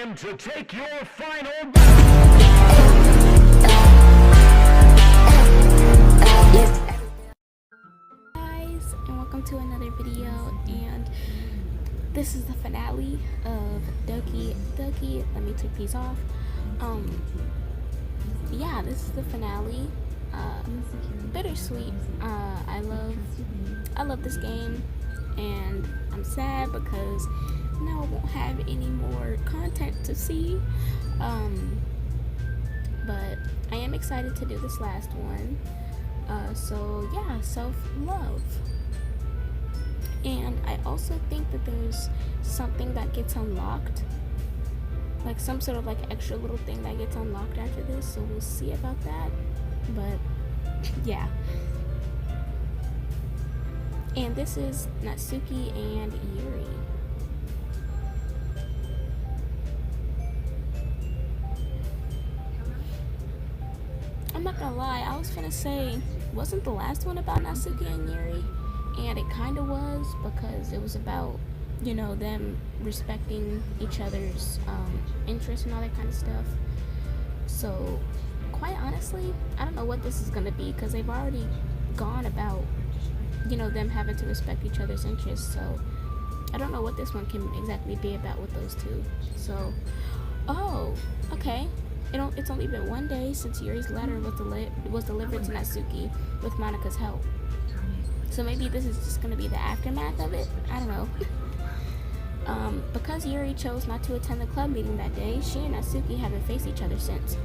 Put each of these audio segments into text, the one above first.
time to take your final Guys, and welcome to another video, and this is the finale of Doki. Let me take these off. Yeah, this is the finale. Bittersweet. I love this game, and I'm sad because now I won't have any more content to see. But I am excited to do this last one. So yeah, self-love. And I also think that there's something that gets unlocked, like some sort of like extra little thing that gets unlocked after this, so we'll see about that. But yeah. And this is Natsuki and Yuri. I'm not gonna lie, I was finna say, wasn't the last one about Natsuki and Yuri? And it kinda was, because it was about, you know, them respecting each other's interests and all that kind of stuff. So, quite honestly, I don't know what this is gonna be, because they've already gone about, you know, them having to respect each other's interests. So, I don't know what this one can exactly be about with those two. So, oh, okay. It's only been one day since Yuri's letter was delivered to Natsuki with Monika's help. So maybe this is just going to be the aftermath of it? I don't know. Because Yuri chose not to attend the club meeting that day, she and Natsuki haven't faced each other since.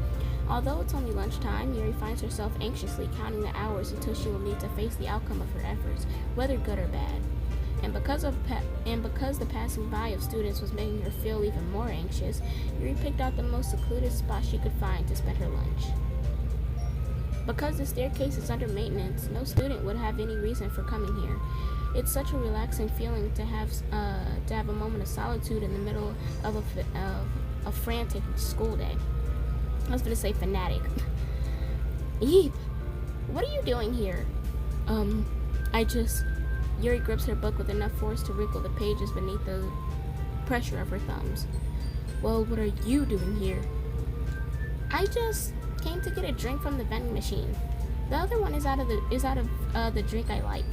Although it's only lunchtime, Yuri finds herself anxiously counting the hours until she will need to face the outcome of her efforts, whether good or bad. And because the passing by of students was making her feel even more anxious, Yuri picked out the most secluded spot she could find to spend her lunch. Because the staircase is under maintenance, no student would have any reason for coming here. It's such a relaxing feeling to have a moment of solitude in the middle of a frantic school day. I was gonna say fanatic. Eep! What are you doing here? Yuri grips her book with enough force to wrinkle the pages beneath the pressure of her thumbs. Well, what are you doing here? I just came to get a drink from the vending machine. The other one is out of the drink I like.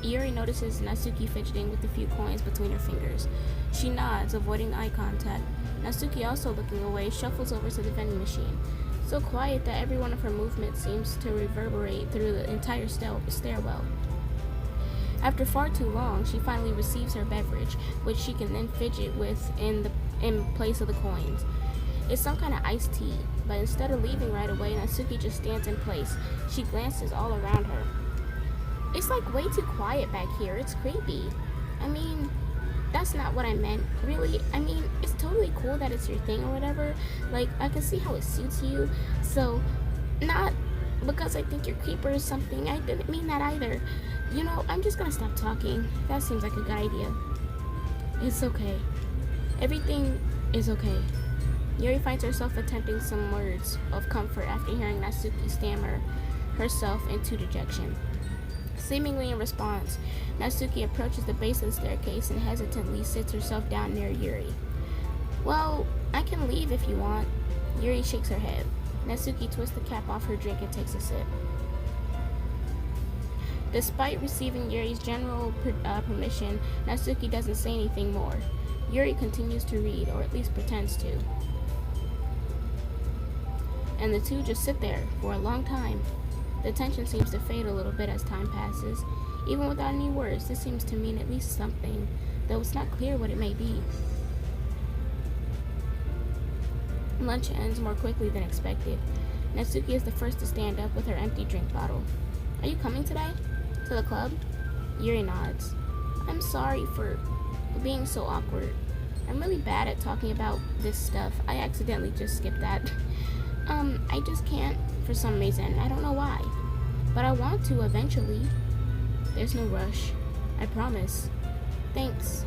Yuri notices Natsuki fidgeting with a few coins between her fingers. She nods, avoiding eye contact. Natsuki, also looking away, shuffles over to the vending machine. So quiet that every one of her movements seems to reverberate through the entire stairwell. After far too long, she finally receives her beverage, which she can then fidget with in place of the coins. It's some kind of iced tea, but instead of leaving right away, Natsuki just stands in place. She glances all around her. It's like way too quiet back here. It's creepy. I mean, that's not what I meant, really. I mean, it's totally cool that it's your thing or whatever. Like, I can see how it suits you. So, not because I think you're creeper or something. I didn't mean that either. You know, I'm just gonna stop talking. That seems like a good idea. It's okay. Everything is okay. Yuri finds herself attempting some words of comfort after hearing Natsuki stammer herself into dejection. Seemingly in response, Natsuki approaches the base of the staircase and hesitantly sits herself down near Yuri. Well, I can leave if you want. Yuri shakes her head. Natsuki twists the cap off her drink and takes a sip. Despite receiving Yuri's general permission, Natsuki doesn't say anything more. Yuri continues to read, or at least pretends to. And the two just sit there for a long time. The tension seems to fade a little bit as time passes. Even without any words, this seems to mean at least something, though it's not clear what it may be. Lunch ends more quickly than expected. Natsuki is the first to stand up with her empty drink bottle. Are you coming today? To the club? Yuri nods. I'm sorry for being so awkward. I'm really bad at talking about this stuff. I accidentally just skipped that. I just can't for some reason. I don't know why. But I want to eventually. There's no rush. I promise. Thanks.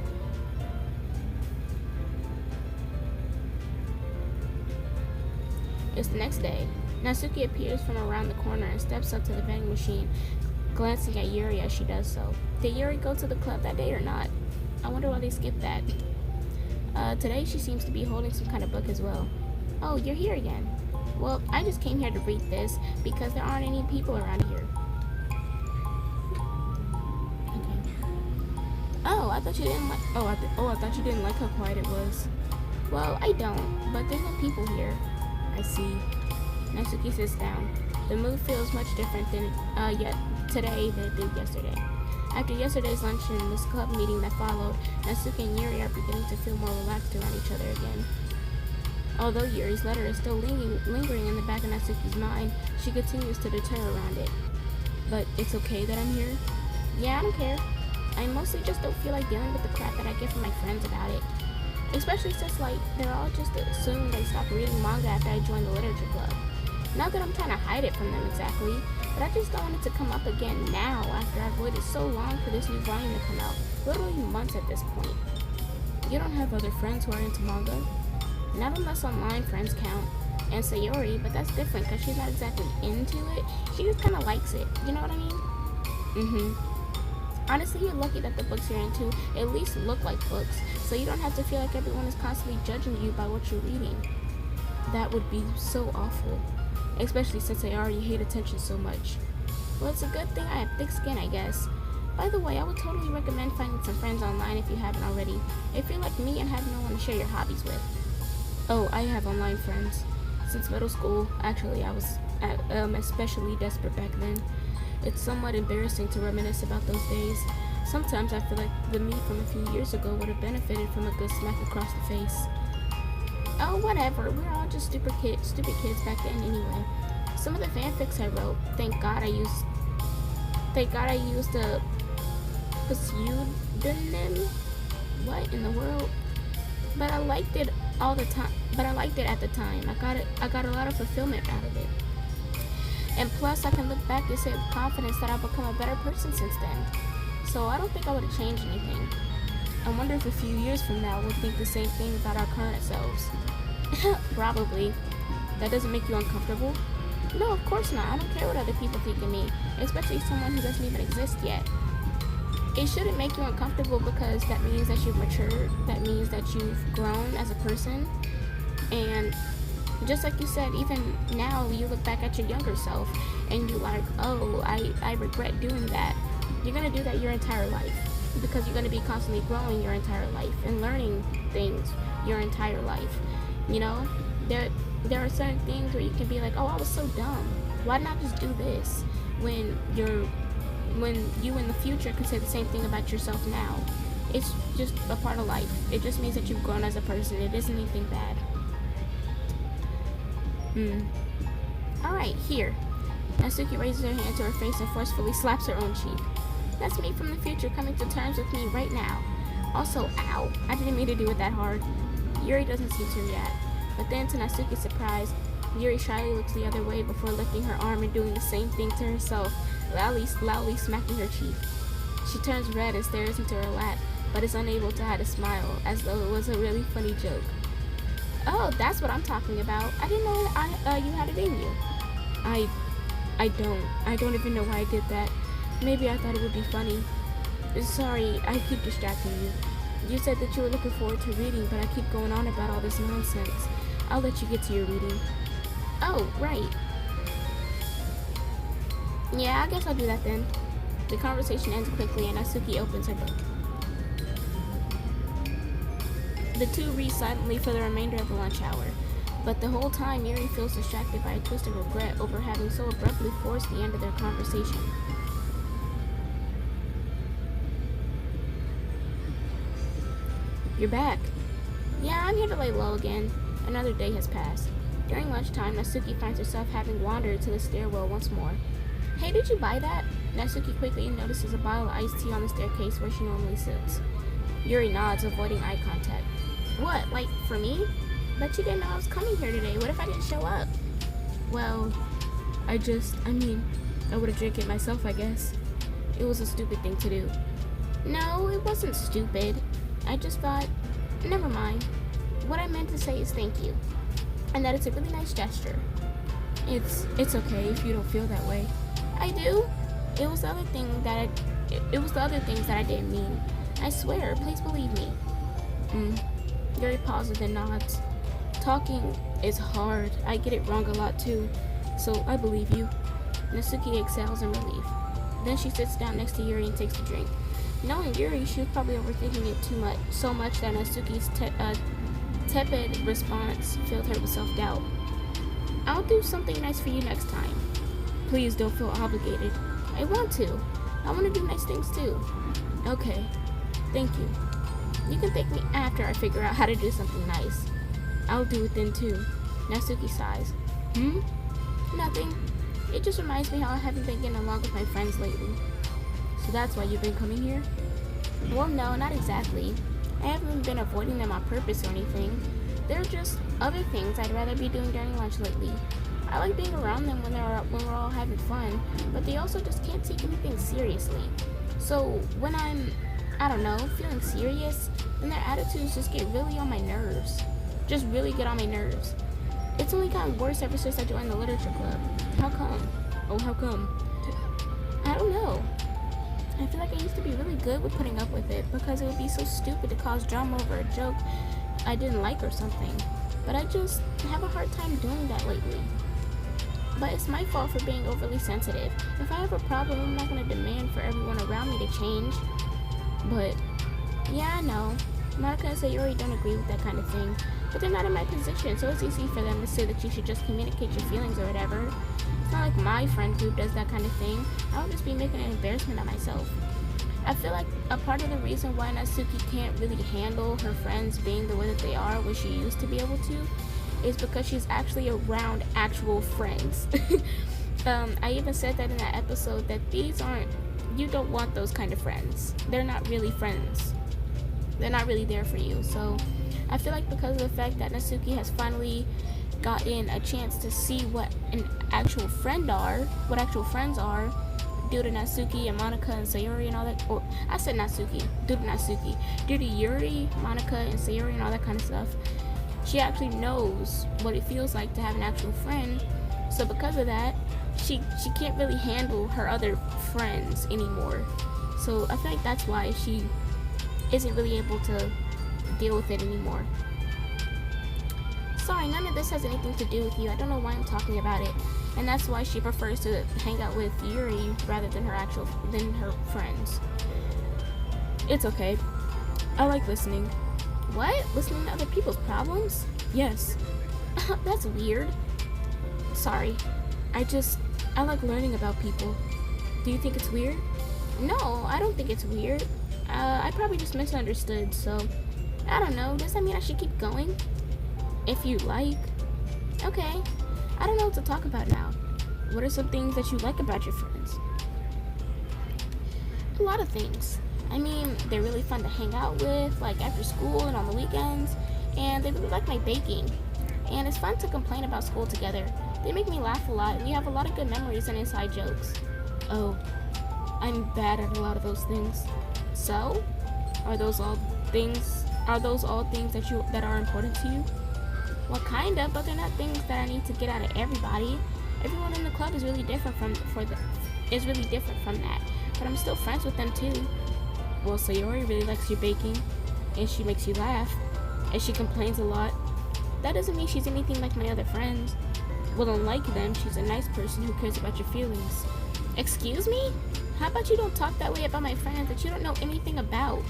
It's the next day. Natsuki appears from around the corner and steps up to the vending machine, glancing at Yuri as she does so. Did Yuri go to the club that day or not? I wonder why they skipped that. Today she seems to be holding some kind of book as well. Oh, you're here again. Well, I just came here to read this because there aren't any people around here. Okay. Oh, I thought you didn't like. I thought you didn't like how quiet it was. Well, I don't, but there's no people here. I see. Natsuki sits down. The mood feels much different than today than it did yesterday. After yesterday's lunch and this club meeting that followed, Natsuki and Yuri are beginning to feel more relaxed around each other again. Although Yuri's letter is still lingering in the back of Natsuki's mind, she continues to deter around it. But it's okay that I'm here? Yeah, I don't care. I mostly just don't feel like dealing with the crap that I get from my friends about it. Especially since, they're all just assumed I stopped reading manga after I joined the literature club. Not that I'm trying to hide it from them exactly, but I just don't want it to come up again now after I've waited so long for this new volume to come out. Literally months at this point. You don't have other friends who are into manga? Not unless online friends count. And Sayori, but that's different because she's not exactly into it. She just kind of likes it. You know what I mean? Honestly, you're lucky that the books you're into at least look like books, so you don't have to feel like everyone is constantly judging you by what you're reading. That would be so awful. Especially since I already hate attention so much. Well, it's a good thing I have thick skin, I guess. By the way, I would totally recommend finding some friends online if you haven't already. If you're like me and have no one to share your hobbies with. Oh, I have online friends. Since middle school, actually, I was especially desperate back then. It's somewhat embarrassing to reminisce about those days. Sometimes I feel like the me from a few years ago would have benefited from a good smack across the face. Oh, whatever. We're all just stupid kids back then anyway. Some of the fanfics I wrote, thank God I used a pseudonym. What in the world? But I liked it all the time. But I liked it at the time. I got a lot of fulfillment out of it. And plus, I can look back and say with confidence that I've become a better person since then. So I don't think I would have changed anything. I wonder if a few years from now we'll think the same thing about our current selves. Probably. That doesn't make you uncomfortable? No, of course not. I don't care what other people think of me, especially someone who doesn't even exist yet. It shouldn't make you uncomfortable because that means that you've matured. That means that you've grown as a person. And just like you said, even now you look back at your younger self and you're like, oh, I regret doing that. You're going to do that your entire life because you're going to be constantly growing your entire life and learning things your entire life. You know, there are certain things where you can be like, oh, I was so dumb. Why not just do this? When you in the future can say the same thing about yourself now. It's just a part of life. It just means that you've grown as a person. It isn't anything bad. Alright, here. Natsuki raises her hand to her face and forcefully slaps her own cheek. That's me from the future coming to terms with me right now. Also, ow, I didn't mean to do it that hard. Yuri doesn't seem to react, but then to Natsuki's surprise, Yuri shyly looks the other way before lifting her arm and doing the same thing to herself, loudly smacking her cheek. She turns red and stares into her lap, but is unable to hide a smile, as though it was a really funny joke. Oh, that's what I'm talking about. I didn't know you had it in you. I don't even know why I did that. Maybe I thought it would be funny. Sorry, I keep distracting you. You said that you were looking forward to reading, but I keep going on about all this nonsense. I'll let you get to your reading. Oh, right. Yeah, I guess I'll do that then. The conversation ends quickly and Natsuki opens her book. The two read silently for the remainder of the lunch hour, but the whole time Yuri feels distracted by a twist of regret over having so abruptly forced the end of their conversation. You're back. Yeah, I'm here to lay low again. Another day has passed. During lunchtime, Natsuki finds herself having wandered to the stairwell once more. Hey, did you buy that? Natsuki quickly notices a bottle of iced tea on the staircase where she normally sits. Yuri nods, avoiding eye contact. What, like, for me? Bet you didn't know I was coming here today. What if I didn't show up? Well, I would have drank it myself, I guess. It was a stupid thing to do. No, it wasn't stupid. I just thought, never mind. What I meant to say is thank you. And that it's a really nice gesture. It's okay if you don't feel that way. I do. It was the other things that I didn't mean. I swear, please believe me. Yuri pauses and nods. Talking is hard. I get it wrong a lot too. So I believe you. Natsuki exhales in relief. Then she sits down next to Yuri and takes a drink. Knowing Yuri, she was probably overthinking it too much, so much that Natsuki's tepid response filled her with self-doubt. I'll do something nice for you next time. Please don't feel obligated. I want to. I want to do nice things too. Okay. Thank you. You can thank me after I figure out how to do something nice. I'll do it then too. Natsuki sighs. Nothing. It just reminds me how I haven't been getting along with my friends lately. So that's why you've been coming here? Well, no, not exactly. I haven't been avoiding them on purpose or anything. There are just other things I'd rather be doing during lunch lately. I like being around them when we're all having fun, but they also just can't take anything seriously. So when I'm, I don't know, feeling serious, then their attitudes just get really on my nerves. Just really get on my nerves. It's only gotten worse ever since I joined the literature club. How come? Oh, how come? I don't know. I feel like I used to be really good with putting up with it because it would be so stupid to cause drama over a joke I didn't like or something. But I just have a hard time doing that lately. But it's my fault for being overly sensitive. If I have a problem, I'm not going to demand for everyone around me to change. But, yeah, I know. Monica and Sayori don't agree with that kind of thing. But they're not in my position, so it's easy for them to say that you should just communicate your feelings or whatever. It's not like my friend group does that kind of thing. I would just be making an embarrassment of myself. I feel like a part of the reason why Natsuki can't really handle her friends being the way that they are when she used to be able to is because she's actually around actual friends. I even said that in that episode that you don't want those kind of friends. They're not really friends. They're not really there for you. So I feel like because of the fact that Natsuki has finally gotten a chance to see what actual friends are, due to Natsuki and Monica and Sayori and all that, or I said Natsuki, due to Yuri, Monica, and Sayori and all that kind of stuff, she actually knows what it feels like to have an actual friend. So because of that, she can't really handle her other friends anymore. So I feel like that's why she isn't really able to deal with it anymore. Sorry, none of this has anything to do with you. I don't know why I'm talking about it. And that's why she prefers to hang out with Yuri rather than her friends. It's okay. I like listening. What? Listening to other people's problems? Yes. That's weird. Sorry. I like learning about people. Do you think it's weird? No, I don't think it's weird. I probably just misunderstood, so I don't know. Does that mean I should keep going? If you like. Okay. I don't know what to talk about now. What are some things that you like about your friends? A lot of things. I mean, they're really fun to hang out with, like after school and on the weekends, and they really like my baking. And it's fun to complain about school together. They make me laugh a lot, and we have a lot of good memories and inside jokes. Oh, I'm bad at a lot of those things. So, are those all things that are important to you? Well, kind of, but they're not things that I need to get out of everybody. Everyone in the club is really different from that. But I'm still friends with them too. Well, Sayori really likes your baking, and she makes you laugh, and she complains a lot. That doesn't mean she's anything like my other friends. Well, unlike them, she's a nice person who cares about your feelings. Excuse me? How about you don't talk that way about my friends that you don't know anything about?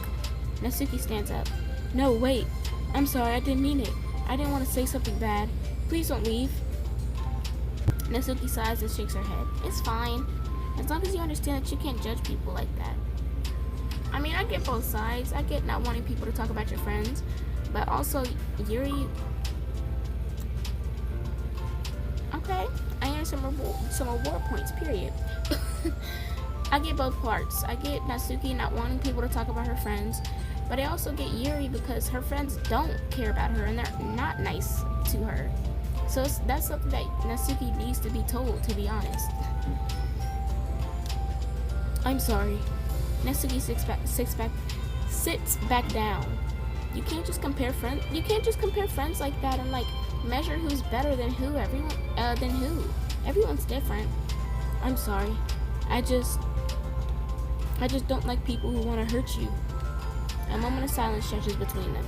Natsuki stands up. No, wait. I'm sorry, I didn't mean it. I didn't want to say something bad. Please don't leave. Natsuki sighs and shakes her head. It's fine. As long as you understand that you can't judge people like that. I mean, I get both sides. I get not wanting people to talk about your friends. But also, Yuri... Okay. I earned some reward points, period. I get both parts. I get Natsuki not wanting people to talk about her friends. But I also get Yuri because her friends don't care about her and they're not nice to her. So that's something that Natsuki needs to be told, to be honest. I'm sorry. Natsuki sits back down. You can't just compare friends. You can't just compare friends like that and like measure who's better than who. Everyone's different. I'm sorry. I just don't like people who want to hurt you. A moment of silence stretches between them.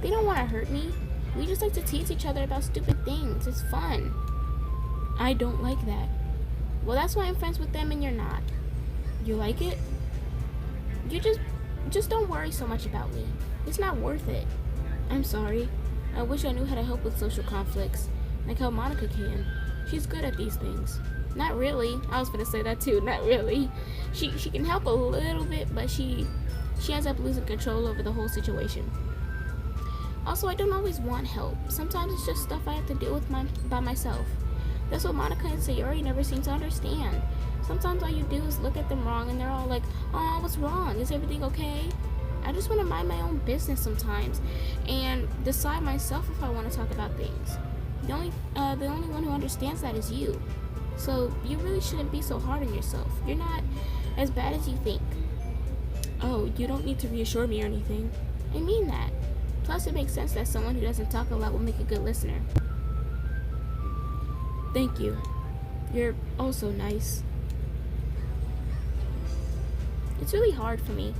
They don't want to hurt me. We just like to tease each other about stupid things. It's fun. I don't like that. Well, that's why I'm friends with them and you're not. You like it? You just don't worry so much about me. It's not worth it. I'm sorry. I wish I knew how to help with social conflicts, like how Monica can. She's good at these things. Not really. I was gonna say that too. Not really. She can help a little bit, but she ends up losing control over the whole situation. Also, I don't always want help. Sometimes it's just stuff I have to deal with by myself. That's what Monica and Sayori never seem to understand. Sometimes all you do is look at them wrong and they're all like, "Oh, what's wrong? Is everything okay?" I just want to mind my own business sometimes and decide myself if I want to talk about things. The only one who understands that is you. So you really shouldn't be so hard on yourself. You're not as bad as you think. Oh, you don't need to reassure me or anything. I mean that. Plus, it makes sense that someone who doesn't talk a lot will make a good listener. Thank you. You're also nice. It's really hard for me.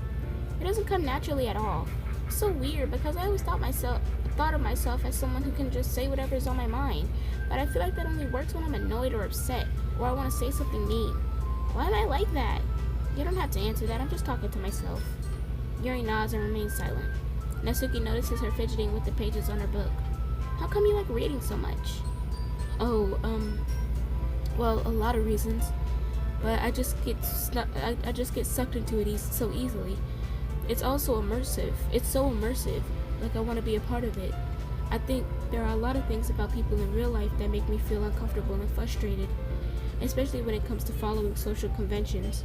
It doesn't come naturally at all. It's so weird because I always thought of myself as someone who can just say whatever's on my mind. But I feel like that only works when I'm annoyed or upset, or I want to say something mean. Why am I like that? You don't have to answer that. I'm just talking to myself. Yuri nods and remains silent. Natsuki notices her fidgeting with the pages on her book. How come you like reading so much? Oh, well, a lot of reasons. But I just get sucked into it so easily. It's also immersive. It's so immersive. Like I want to be a part of it. I think there are a lot of things about people in real life that make me feel uncomfortable and frustrated, especially when it comes to following social conventions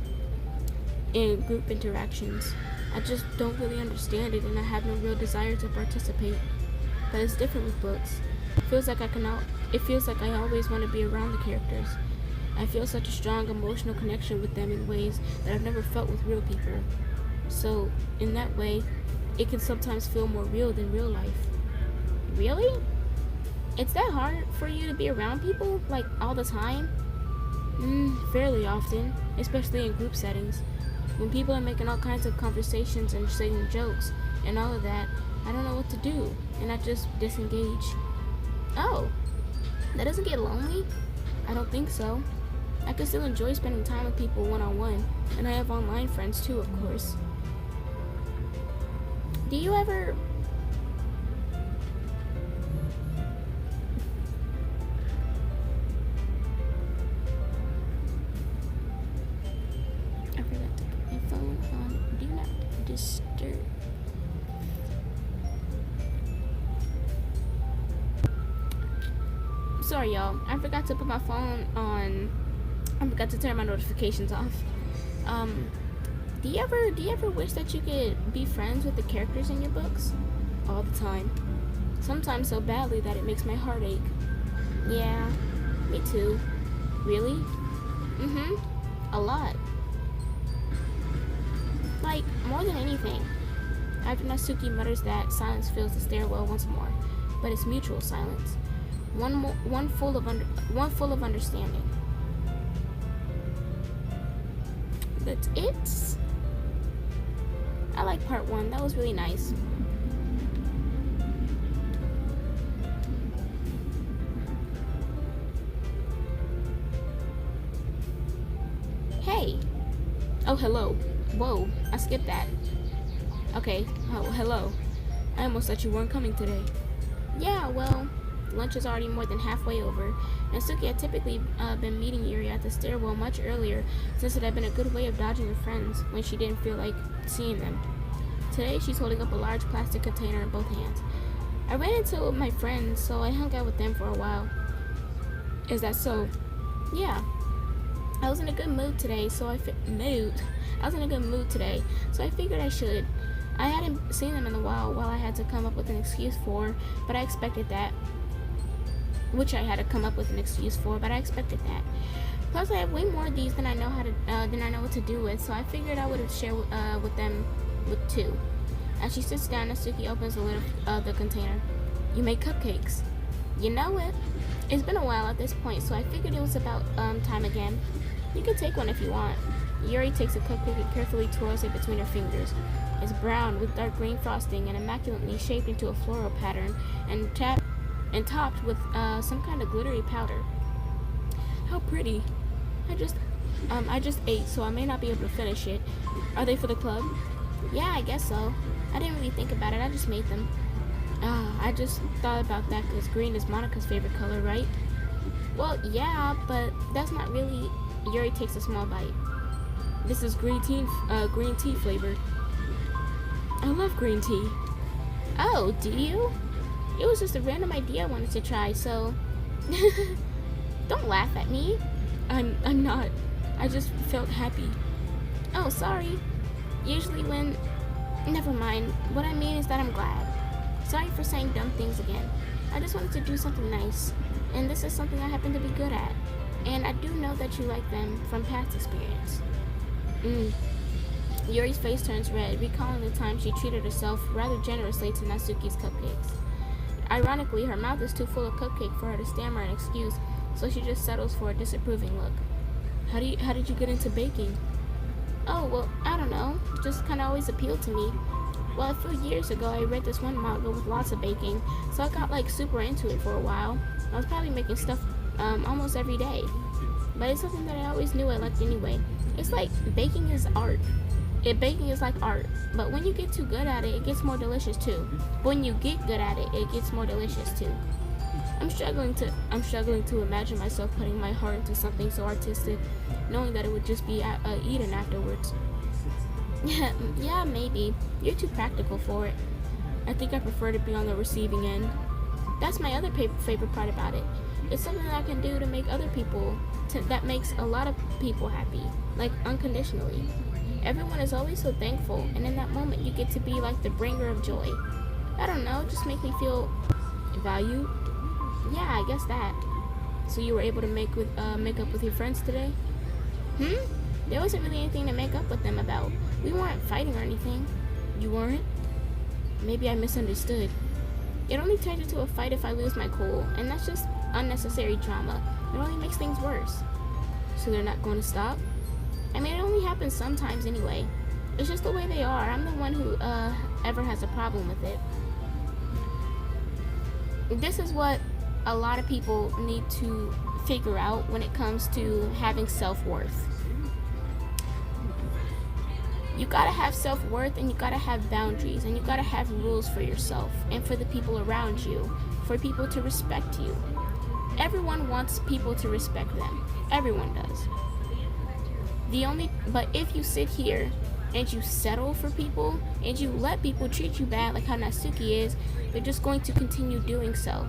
and group interactions. I just don't really understand it, and I have no real desire to participate. But it's different with books. It feels like I always want to be around the characters. I feel such a strong emotional connection with them in ways that I've never felt with real people. So, in that way, it can sometimes feel more real than real life. Really? It's that hard for you to be around people, like, all the time? Fairly often, especially in group settings. When people are making all kinds of conversations and saying jokes and all of that, I don't know what to do, and I just disengage. Oh, that doesn't get lonely? I don't think so. I can still enjoy spending time with people one-on-one, and I have online friends too, of course. Do you ever... I forgot to put my phone on Do Not Disturb. Sorry, y'all. I forgot to put my phone on... I forgot to turn my notifications off. Do you ever wish that you could be friends with the characters in your books? All the time. Sometimes so badly that it makes my heart ache. Yeah, me too. Really? A lot. Like, more than anything. After Natsuki mutters that, silence fills the stairwell once more. But it's mutual silence. One full of understanding. That's it. I like part 1. That was really nice. Hey. Oh, hello. Whoa, I skipped that. Okay. Oh, hello. I almost thought you weren't coming today. Yeah, well, lunch is already more than halfway over. Natsuki had typically been meeting Yuri at the stairwell much earlier, since it had been a good way of dodging her friends when she didn't feel like seeing them. Today, she's holding up a large plastic container in both hands. I ran into my friends, so I hung out with them for a while. Is that so? Yeah. I was in a good mood today, so I was in a good mood today, so I figured I should. I hadn't seen them in a while I had to come up with an excuse for, but I expected that. Which I had to come up with an excuse for, but I expected that. Plus, I have way more of these than I know what to do with, so I figured I would share with them with 2. As she sits down, Natsuki opens the lid of the container. You make cupcakes. You know it. It's been a while at this point, so I figured it was about time again. You can take one if you want. Yuri takes a cupcake and carefully twirls it between her fingers. It's brown with dark green frosting and immaculately shaped into a floral pattern and topped with some kind of glittery powder. How pretty. I just ate, so I may not be able to finish it. Are they for the club? Yeah, I guess so. I didn't really think about it. I just made them. I just thought about that because green is Monica's favorite color, right? Well, yeah, but that's not really... Yuri takes a small bite. This is green tea flavored. I love green tea. Oh, do you? It was just a random idea I wanted to try, so... Don't laugh at me. I'm not. I just felt happy. Oh, sorry. Usually when... Never mind. What I mean is that I'm glad. Sorry for saying dumb things again. I just wanted to do something nice. And this is something I happen to be good at. And I do know that you like them from past experience. Yuri's face turns red, recalling the time she treated herself rather generously to Natsuki's cupcakes. Ironically, her mouth is too full of cupcake for her to stammer an excuse, so she just settles for a disapproving look. How did you get into baking? Oh, well, I don't know. Just kind of always appealed to me. Well, a few years ago, I read this one manga with lots of baking, so I got like super into it for a while. I was probably making stuff almost every day. But it's something that I always knew I liked anyway. It's like baking is art. Baking is like art, but when you get too good at it, it gets more delicious too. When you get good at it, it gets more delicious too. I'm struggling to imagine myself putting my heart into something so artistic, knowing that it would just be eaten afterwards. Yeah, maybe. You're too practical for it. I think I prefer to be on the receiving end. That's my other favorite part about it. It's something that I can do to make other people, that makes a lot of people happy, like unconditionally. Everyone is always so thankful, and in that moment you get to be like the bringer of joy. I don't know, just make me feel valued. Yeah, I guess that. So you were able to make up with your friends today? There wasn't really anything to make up with them about. We weren't fighting or anything. You weren't? Maybe I misunderstood. It only turns into a fight if I lose my cool, and that's just unnecessary drama. It only makes things worse. So they're not going to stop? I mean, it only happens sometimes anyway. It's just the way they are. I'm the one who ever has a problem with it. This is what a lot of people need to figure out when it comes to having self-worth. You gotta have self-worth, and you gotta have boundaries, and you gotta have rules for yourself and for the people around you, for people to respect you. Everyone wants people to respect them. Everyone does. But if you sit here and you settle for people and you let people treat you bad like how Natsuki is, they're just going to continue doing so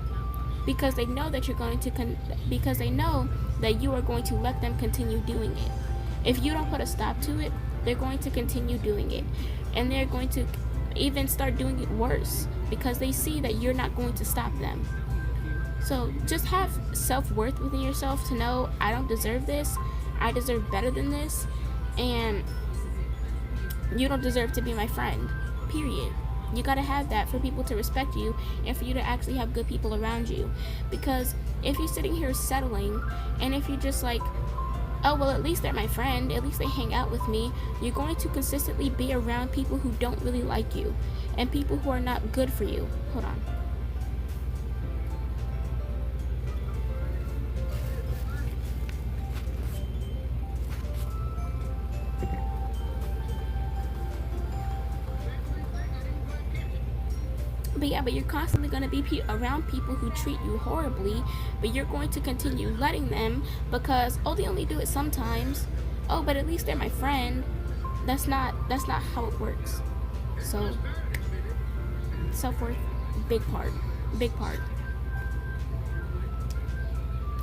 because they know that because they know that you are going to let them continue doing it. If you don't put a stop to it, they're going to continue doing it, and they're going to even start doing it worse because they see that you're not going to stop them. So just have self-worth within yourself to know, I don't deserve this, I deserve better than this, and you don't deserve to be my friend, period. You gotta have that for people to respect you and for you to actually have good people around you. Because if you're sitting here settling, and if you're just like, oh, well, at least they're my friend, at least they hang out with me, you're going to consistently be around people who don't really like you and people who are not good for you. Hold on. But you're constantly going to be around people who treat you horribly, but you're going to continue letting them because, oh, they only do it sometimes. Oh, but at least they're my friend. That's not how it works. So, self-worth, big part.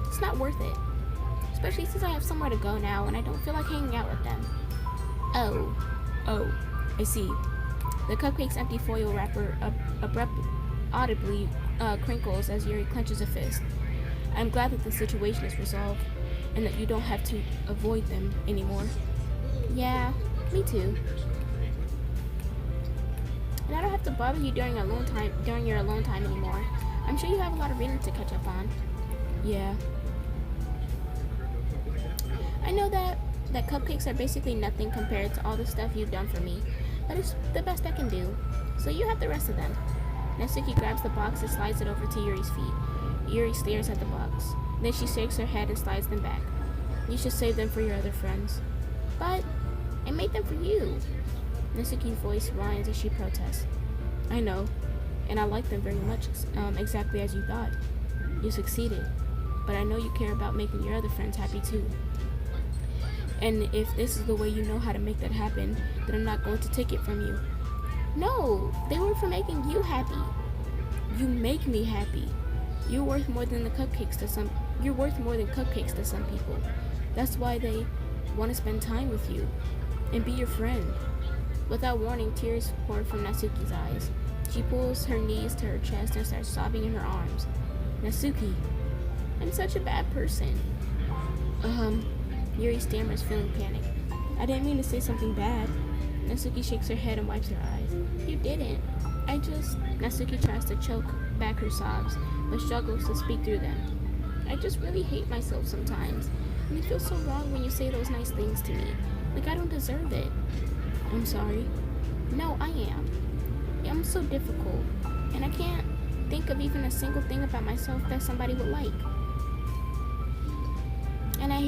It's not worth it. Especially since I have somewhere to go now and I don't feel like hanging out with them. Oh, I see. The cupcake's empty foil wrapper audibly crinkles as Yuri clenches a fist. I'm glad that the situation is resolved and that you don't have to avoid them anymore. Yeah, me too. And I don't have to bother you during your alone time anymore. I'm sure you have a lot of reading to catch up on. Yeah. I know that, that cupcakes are basically nothing compared to all the stuff you've done for me, but it's the best I can do. So you have the rest of them. Natsuki grabs the box and slides it over to Yuri's feet. Yuri stares at the box. Then she shakes her head and slides them back. You should save them for your other friends. But I made them for you. Natsuki's voice whines as she protests. I know, and I like them very much, exactly as you thought. You succeeded, but I know you care about making your other friends happy too. And if this is the way you know how to make that happen, then I'm not going to take it from you. No, they were for making you happy. You make me happy. You're worth more than cupcakes to some people. That's why they want to spend time with you and be your friend. Without warning, tears pour from Natsuki's eyes. She pulls her knees to her chest and starts sobbing in her arms. Natsuki, I'm such a bad person. Yuri stammers, feeling panic. I didn't mean to say something bad. Natsuki shakes her head and wipes her eyes. You didn't. Natsuki tries to choke back her sobs, but struggles to speak through them. I just really hate myself sometimes, and it feels so wrong when you say those nice things to me. Like I don't deserve it. I'm sorry. No, I am. I'm so difficult, and I can't think of even a single thing about myself that somebody would like. And I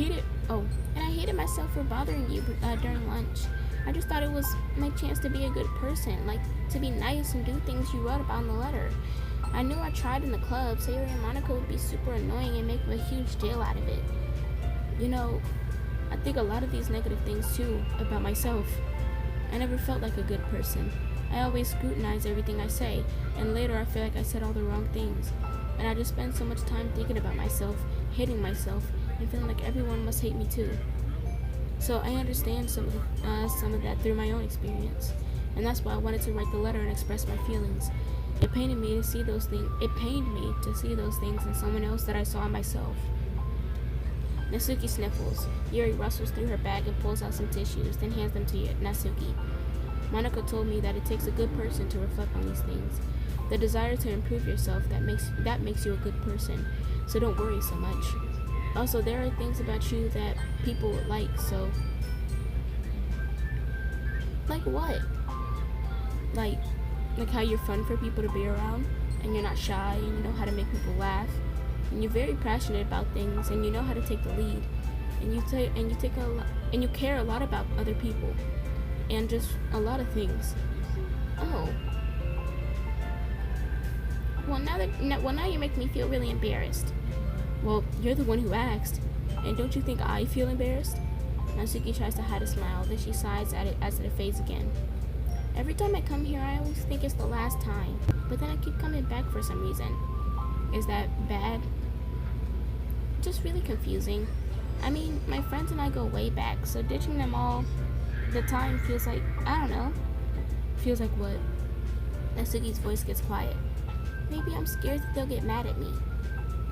hated myself for bothering you during lunch. I just thought it was my chance to be a good person, like to be nice and do things you wrote about in the letter. I knew I tried in the club, Sayori and Monica would be super annoying and make a huge deal out of it. You know, I think a lot of these negative things too about myself. I never felt like a good person. I always scrutinize everything I say, and later I feel like I said all the wrong things. And I just spend so much time thinking about myself, hating myself, and feeling like everyone must hate me too. So I understand some of that through my own experience, and that's why I wanted to write the letter and express my feelings. It pained me to see those things in someone else that I saw in myself. Natsuki sniffles. Yuri rustles through her bag and pulls out some tissues, then hands them to Natsuki. Monica told me that it takes a good person to reflect on these things. The desire to improve yourself that makes you a good person. So don't worry so much. Also, there are things about you that people would like, so... Like what? Like how you're fun for people to be around, and you're not shy, and you know how to make people laugh, and you're very passionate about things, and you know how to take the lead, and you care a lot about other people, and just a lot of things. Oh. Well, now you make me feel really embarrassed. Well, you're the one who asked, and don't you think I feel embarrassed? Natsuki tries to hide a smile, then she sighs at it as it fades again. Every time I come here, I always think it's the last time, but then I keep coming back for some reason. Is that bad? Just really confusing. I mean, my friends and I go way back, so ditching them all the time feels like, I don't know. Feels like what? Natsuki's voice gets quiet. Maybe I'm scared that they'll get mad at me.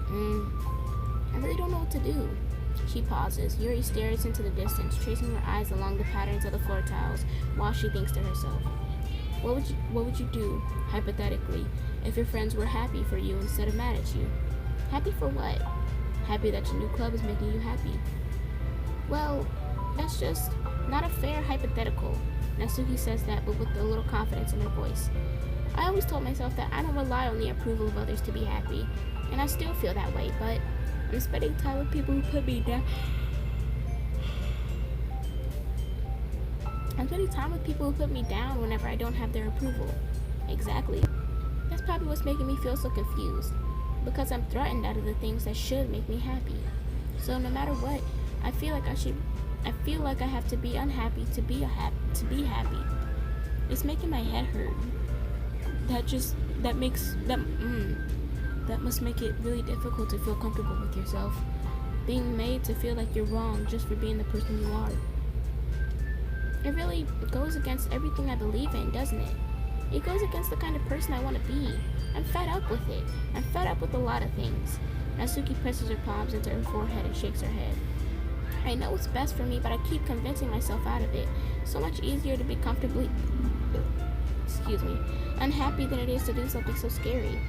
I really don't know what to do. She pauses. Yuri stares into the distance, tracing her eyes along the patterns of the floor tiles, while she thinks to herself. What would you do, hypothetically, if your friends were happy for you instead of mad at you? Happy for what? Happy that your new club is making you happy. Well, that's just not a fair hypothetical. Natsuki says that, but with a little confidence in her voice. I always told myself that I don't rely on the approval of others to be happy, and I still feel that way, but I'm spending time with people who put me down. I'm spending time with people who put me down whenever I don't have their approval. Exactly. That's probably what's making me feel so confused, because I'm threatened out of the things that should make me happy. So no matter what, I feel like I have to be unhappy to be happy. It's making my head hurt. That must make it really difficult to feel comfortable with yourself. Being made to feel like you're wrong just for being the person you are. It really goes against everything I believe in, doesn't it? It goes against the kind of person I want to be. I'm fed up with it. I'm fed up with a lot of things. Natsuki presses her palms into her forehead and shakes her head. I know what's best for me, but I keep convincing myself out of it. So much easier to be comfortably unhappy than it is to do something so scary.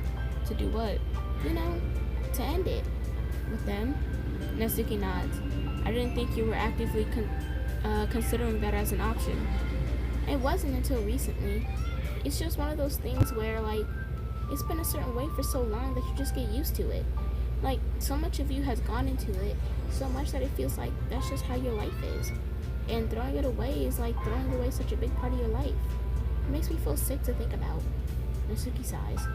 To do what? You know, to end it. With them? Natsuki nods. I didn't think you were actively considering that as an option. It wasn't until recently. It's just one of those things where, like, it's been a certain way for so long that you just get used to it. Like, so much of you has gone into it, so much that it feels like that's just how your life is. And throwing it away is like throwing away such a big part of your life. It makes me feel sick to think about. Natsuki sighs.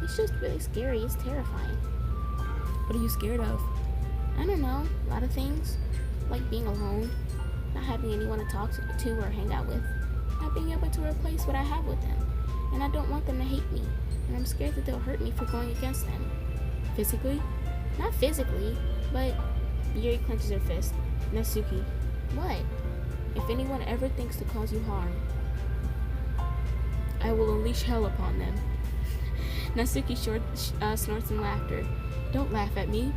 It's just really scary. It's terrifying. What are you scared of? I don't know. A lot of things. Like being alone, not having anyone to talk to or hang out with, not being able to replace what I have with them. And I don't want them to hate me. And I'm scared that they'll hurt me for going against them. Physically? Not physically, but... Yuri clenches her fist. Natsuki. What? If anyone ever thinks to cause you harm, I will unleash hell upon them. Natsuki snorts in laughter. Don't laugh at me.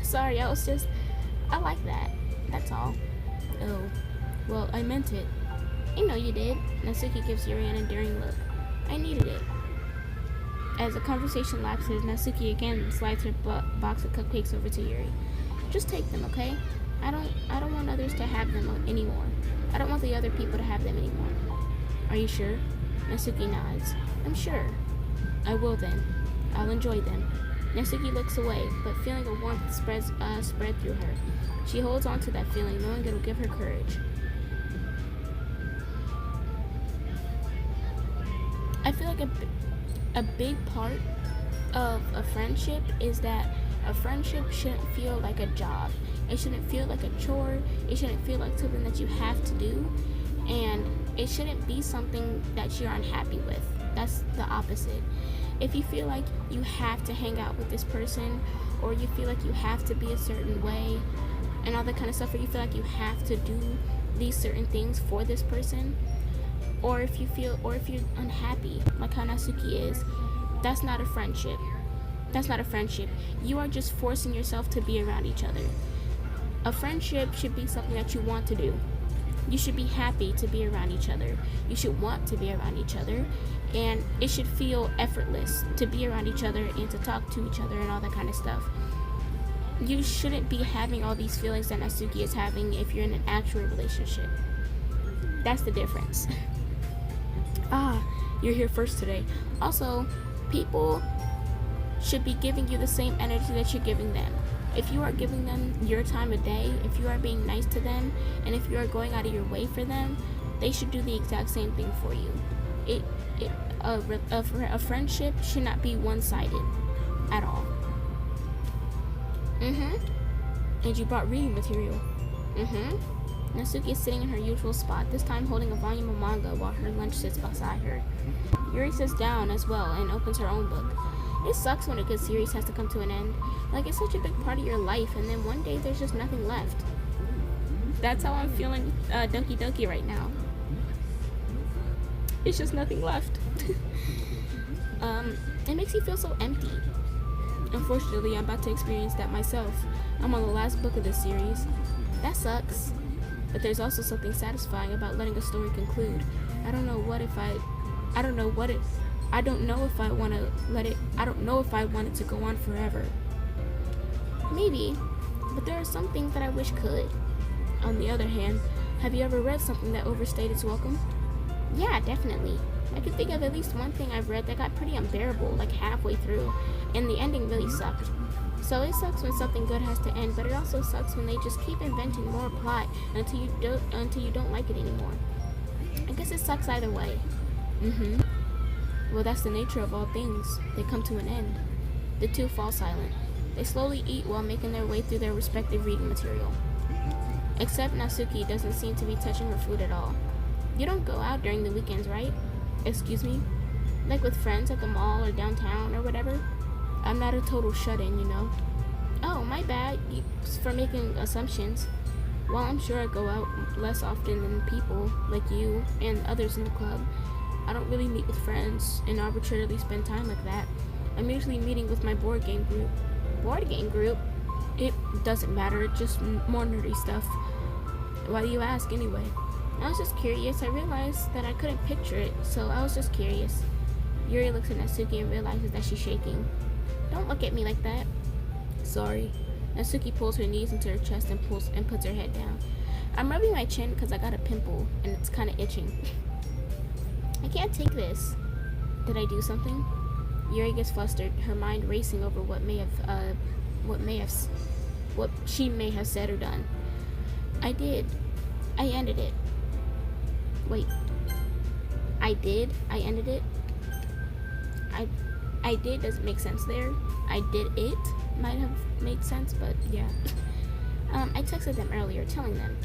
Sorry, I like that. That's all. Oh, well, I meant it. I know you did. Natsuki gives Yuri an endearing look. I needed it. As the conversation lapses, Natsuki again slides her box of cupcakes over to Yuri. Just take them, okay? I don't want others to have them anymore. I don't want the other people to have them anymore. Are you sure? Natsuki nods. I'm sure. I will then. I'll enjoy them. Natsuki looks away, but feeling a warmth spread through her. She holds on to that feeling, knowing it'll give her courage. I feel like a big part of a friendship is that a friendship shouldn't feel like a job. It shouldn't feel like a chore. It shouldn't feel like something that you have to do. And it shouldn't be something that you're unhappy with. That's the opposite. If you feel like you have to hang out with this person, or you feel like you have to be a certain way, and all that kind of stuff, or you feel like you have to do these certain things for this person, or if you're unhappy, like how Natsuki is, that's not a friendship. That's not a friendship. You are just forcing yourself to be around each other. A friendship should be something that you want to do. You should be happy to be around each other. You should want to be around each other. And it should feel effortless to be around each other and to talk to each other and all that kind of stuff. You shouldn't be having all these feelings that Natsuki is having if you're in an actual relationship. That's the difference. You're here first today. Also, people should be giving you the same energy that you're giving them. If you are giving them your time of day, if you are being nice to them, and if you are going out of your way for them, they should do the exact same thing for you. A friendship should not be one-sided at all. And you brought reading material. Natsuki is sitting in her usual spot, this time holding a volume of manga while her lunch sits beside her. Yuri sits down as well and opens her own book. It sucks when a good series has to come to an end. Like, it's such a big part of your life, and then one day there's just nothing left. That's how I'm feeling Doki Doki right now. It's just nothing left. It makes you feel so empty. Unfortunately, I'm about to experience that myself. I'm on the last book of this series. That sucks. But there's also something satisfying about letting a story conclude. I don't know if I want it to go on forever. Maybe, but there are some things that I wish could. On the other hand, have you ever read something that overstayed its welcome? Yeah, definitely. I can think of at least one thing I've read that got pretty unbearable, like halfway through, and the ending really sucked. So it sucks when something good has to end, but it also sucks when they just keep inventing more plot until you don't like it anymore. I guess it sucks either way. Well, that's the nature of all things. They come to an end. The two fall silent. They slowly eat while making their way through their respective reading material. Except Natsuki doesn't seem to be touching her food at all. You don't go out during the weekends, right? Excuse me? Like with friends at the mall or downtown or whatever? I'm not a total shut-in, you know. Oh, my bad for making assumptions. While I'm sure I go out less often than people like you and others in the club, I don't really meet with friends and arbitrarily spend time like that. I'm usually meeting with my board game group. Board game group? It doesn't matter, just more nerdy stuff. Why do you ask anyway? I was just curious. I realized that I couldn't picture it, so I was just curious. Yuri looks at Natsuki and realizes that she's shaking. Don't look at me like that. Sorry. Natsuki pulls her knees into her chest and puts her head down. I'm rubbing my chin because I got a pimple and it's kind of itching. I can't take this. Did I do something? Yuri gets flustered, her mind racing over what she may have said or done. I did. I ended it. Wait. I did? I ended it? I did doesn't make sense there. I did it might have made sense, but yeah. I texted them earlier telling them.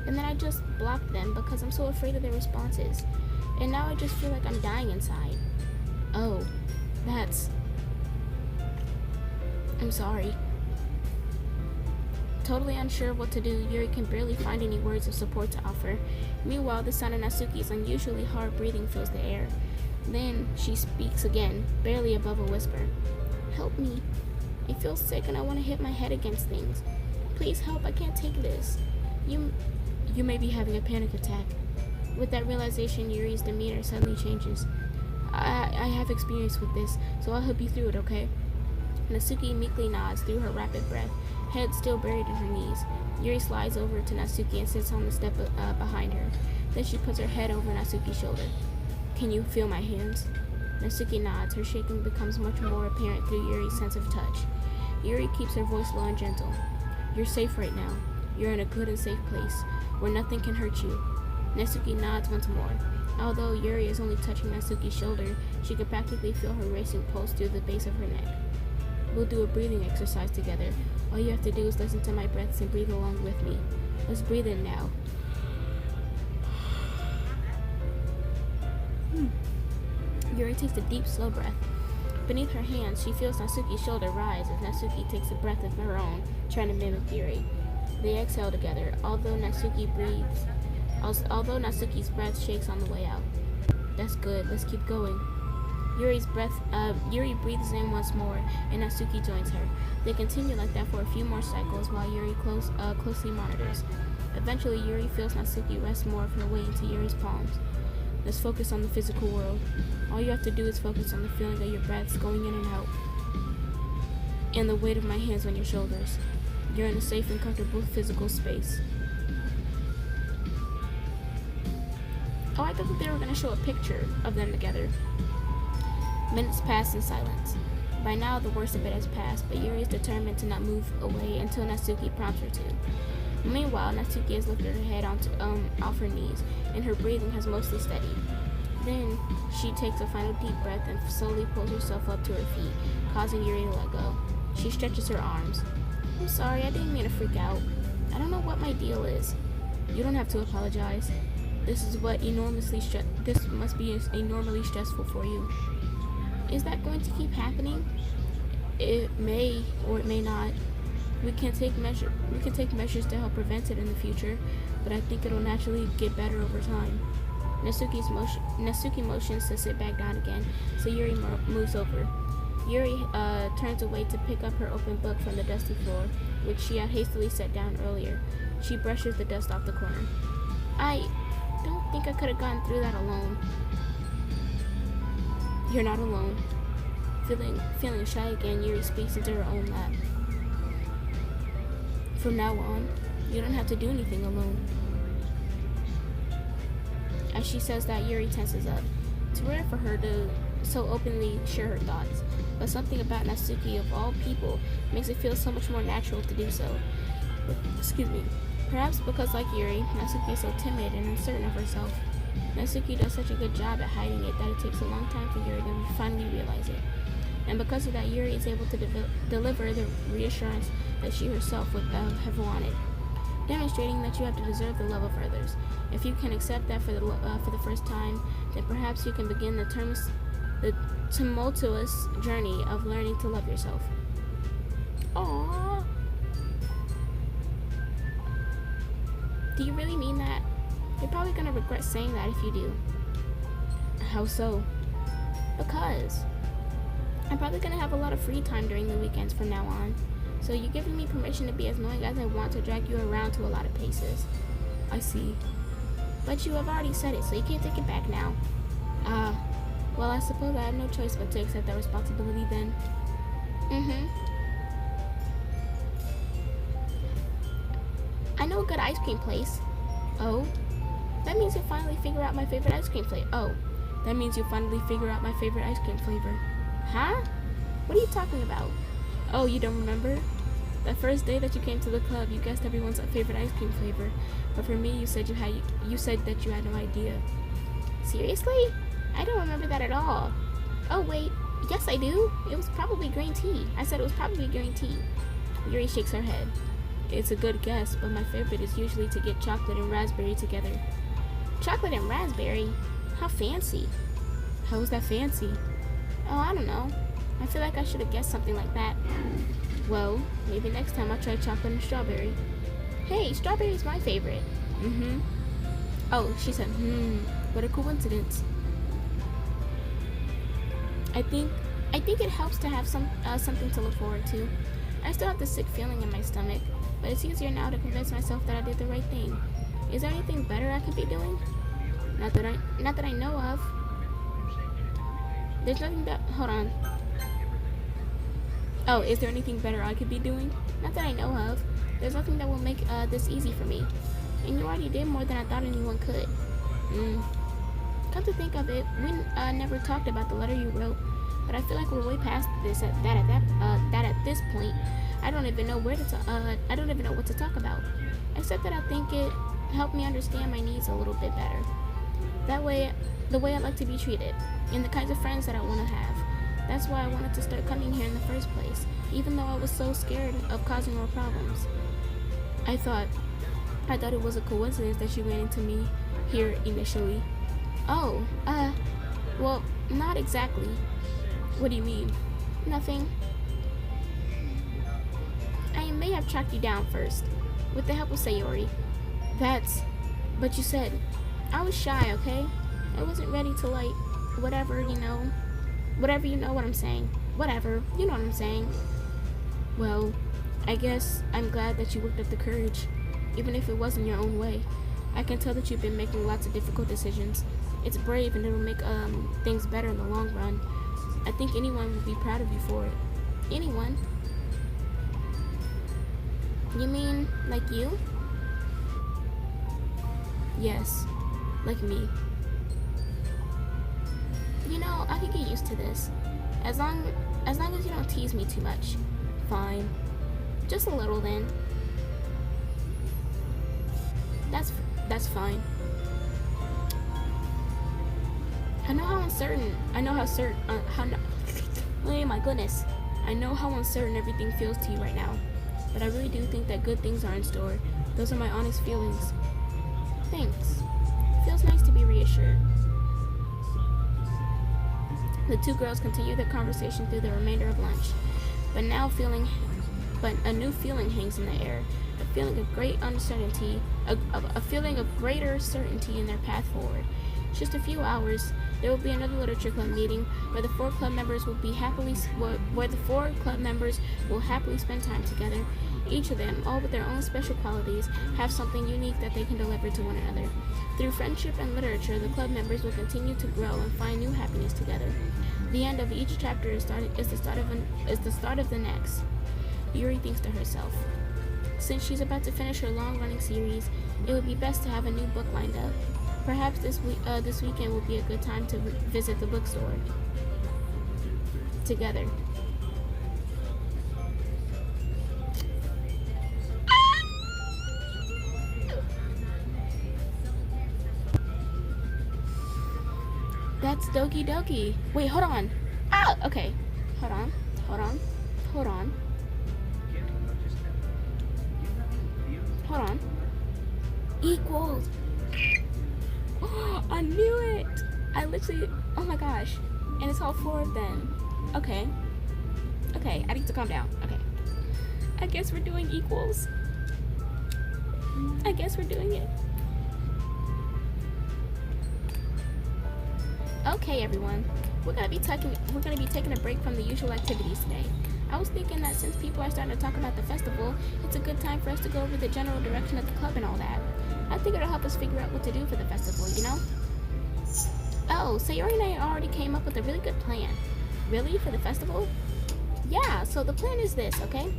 And then I just blocked them because I'm so afraid of their responses. And now I just feel like I'm dying inside. Oh, I'm sorry. Totally unsure of what to do, Yuri can barely find any words of support to offer. Meanwhile, the sound of Natsuki's unusually hard breathing fills the air. Then she speaks again, barely above a whisper. Help me. I feel sick and I want to hit my head against things. Please help, I can't take this. You may be having a panic attack. With that realization, Yuri's demeanor suddenly changes. I have experience with this, so I'll help you through it, okay? Natsuki meekly nods through her rapid breath, head still buried in her knees. Yuri slides over to Natsuki and sits on the step behind her. Then she puts her head over Natsuki's shoulder. Can you feel my hands? Natsuki nods. Her shaking becomes much more apparent through Yuri's sense of touch. Yuri keeps her voice low and gentle. You're safe right now. You're in a good and safe place, where nothing can hurt you. Natsuki nods once more. Although Yuri is only touching Natsuki's shoulder, she can practically feel her racing pulse through the base of her neck. We'll do a breathing exercise together. All you have to do is listen to my breaths and breathe along with me. Let's breathe in now. Yuri takes a deep, slow breath. Beneath her hands, she feels Natsuki's shoulder rise as Natsuki takes a breath of her own, trying to mimic Yuri. They exhale together, although Natsuki's breath shakes on the way out. That's good, let's keep going. Yuri breathes in once more, and Natsuki joins her. They continue like that for a few more cycles while Yuri closely monitors. Eventually, Yuri feels Natsuki rest more of her weight into Yuri's palms. Let's focus on the physical world. All you have to do is focus on the feeling of your breaths going in and out, and the weight of my hands on your shoulders. You're in a safe and comfortable physical space. Oh, I thought that they were going to show a picture of them together. Minutes pass in silence. By now, the worst of it has passed, but Yuri is determined to not move away until Natsuki prompts her to. Meanwhile, Natsuki has lifted her head off her knees, and her breathing has mostly steadied. Then, she takes a final deep breath and slowly pulls herself up to her feet, causing Yuri to let go. She stretches her arms. I'm sorry, I didn't mean to freak out. I don't know what my deal is. You don't have to apologize. This must be enormously stressful for you. Is that going to keep happening? It may, or it may not. We can take measures to help prevent it in the future, but I think it'll naturally get better over time. Natsuki motions to sit back down again, so Yuri moves over. Yuri turns away to pick up her open book from the dusty floor, which she had hastily set down earlier. She brushes the dust off the corner. I don't think I could have gotten through that alone. You're not alone. Feeling shy again, Yuri speaks into her own lap. From now on, you don't have to do anything alone. As she says that, Yuri tenses up. It's rare for her to so openly share her thoughts, but something about Natsuki, of all people, makes it feel so much more natural to do so. Excuse me. Perhaps because, like Yuri, Natsuki is so timid and uncertain of herself. Natsuki does such a good job at hiding it that it takes a long time for Yuri to finally realize it. And because of that, Yuri is able to deliver the reassurance that she herself would have wanted, demonstrating that you have to deserve the love of others. If you can accept that for the first time, then perhaps you can begin the tumultuous journey of learning to love yourself. Aww. Do you really mean that? You're probably gonna regret saying that if you do. How so? Because I'm probably gonna have a lot of free time during the weekends from now on. So you're giving me permission to be as annoying as I want to drag you around to a lot of places. I see. But you have already said it, so you can't take it back now. Well, I suppose I have no choice but to accept that responsibility then. I know know a good ice cream place. Oh, that means you'll finally figure out my favorite ice cream flavor. Oh, that means you'll finally figure out my favorite ice cream flavor. Huh? What are you talking about? Oh, you don't remember? The first day that you came to the club, you guessed everyone's favorite ice cream flavor. But for me, you said that you had no idea. Seriously? I don't remember that at all. Oh wait, yes I do. It was probably green tea. I said it was probably green tea. Yuri shakes her head. It's a good guess, but my favorite is usually to get chocolate and raspberry together. Chocolate and raspberry? How fancy. How is that fancy? Oh, I don't know. I feel like I should have guessed something like that. Well, maybe next time I'll try chocolate and strawberry. Hey, strawberry is my favorite. Oh, she said, what a coincidence. I think it helps to have something to look forward to. I still have this sick feeling in my stomach, but it's easier now to convince myself that I did the right thing. Is there anything better I could be doing? Not that I know of. There's nothing that, hold on. Oh, is there anything better I could be doing? Not that I know of. There's nothing that will make this easy for me. And you already did more than I thought anyone could. Come to think of it, we never talked about the letter you wrote, but I feel like we're way past this at this point. I don't even know what to talk about, except that I think it helped me understand my needs a little bit better. That way, the way I like to be treated, and the kinds of friends that I want to have. That's why I wanted to start coming here in the first place, even though I was so scared of causing more problems. I thought it was a coincidence that you ran into me here initially. Oh, well, not exactly. What do you mean? Nothing. I may have tracked you down first, with the help of Sayori. But you said, I was shy, okay? I wasn't ready to, whatever, you know what I'm saying. Whatever, you know what I'm saying. Well, I guess I'm glad that you worked up the courage, even if it wasn't your own way. I can tell that you've been making lots of difficult decisions. It's brave and it'll make things better in the long run. I think anyone would be proud of you for it. Anyone? You mean, like you? Yes, like me. You know, I could get used to this. As long as you don't tease me too much. Fine. Just a little then. That's fine. I know how uncertain everything feels to you right now. But I really do think that good things are in store. Those are my honest feelings. Thanks. Feels nice to be reassured. The two girls continue their conversation through the remainder of lunch. But a new feeling hangs in the air. A feeling of great uncertainty, a feeling of greater certainty in their path forward. Just a few hours, there will be another literature club meeting where the four club members will happily spend time together. Each of them, all with their own special qualities, have something unique that they can deliver to one another. Through friendship and literature, the club members will continue to grow and find new happiness together. The end of each chapter is the start of the next. Yuri thinks to herself. Since she's about to finish her long-running series, it would be best to have a new book lined up. Perhaps this weekend will be a good time to visit the bookstore together. That's Doki Doki. Wait, hold on. Ah, okay. Hold on. Equals. Oh, I knew it. Oh my gosh. And it's all four of them. Okay, I need to calm down. Okay. I guess we're doing equals. I guess we're doing it. Okay, everyone. We're gonna be taking a break from the usual activities today. I was thinking that since people are starting to talk about the festival, it's a good time for us to go over the general direction of the club and all that. I think it'll help us figure out what to do for the festival, you know? Oh, Sayori and I already came up with a really good plan. Really? For the festival? Yeah, so the plan is this, okay?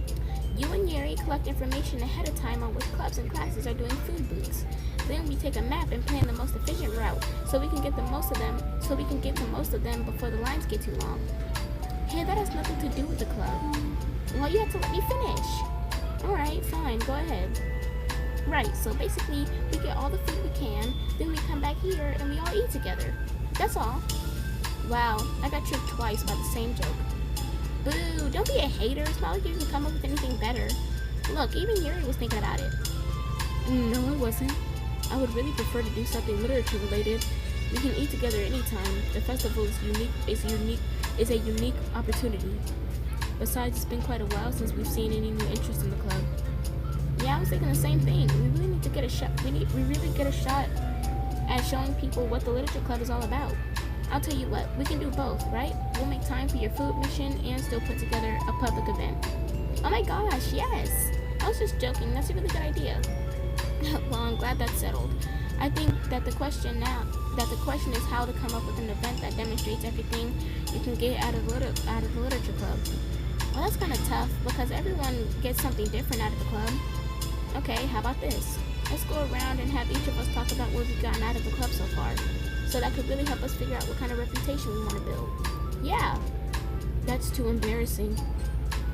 You and Yuri collect information ahead of time on which clubs and classes are doing food booths. Then we take a map and plan the most efficient route so we can get to most of them before the lines get too long. Hey, that has nothing to do with the club. Well, you have to let me finish. Alright, fine, go ahead. Right, so basically, we get all the food we can, then we come back here and we all eat together. That's all. Wow, I got tricked twice by the same joke. Boo, don't be a hater. It's not like you can come up with anything better. Look, even Yuri was thinking about it. No, I wasn't. I would really prefer to do something literature related. We can eat together anytime. The festival is a unique opportunity. Besides, it's been quite a while since we've seen any new interest in the club. Yeah, I was thinking the same thing. We really need to get a shot. We really get a shot at showing people what the literature club is all about. I'll tell you what, we can do both, right? We'll make time for your food mission and still put together a public event. Oh my gosh, yes! I was just joking. That's a really good idea. Well, I'm glad that's settled. I think that the question is how to come up with an event that demonstrates everything you can get out of the literature club. Well, that's kind of tough because everyone gets something different out of the club. Okay, how about this? Let's go around and have each of us talk about what we've gotten out of the club so far. So that could really help us figure out what kind of reputation we want to build. Yeah. That's too embarrassing.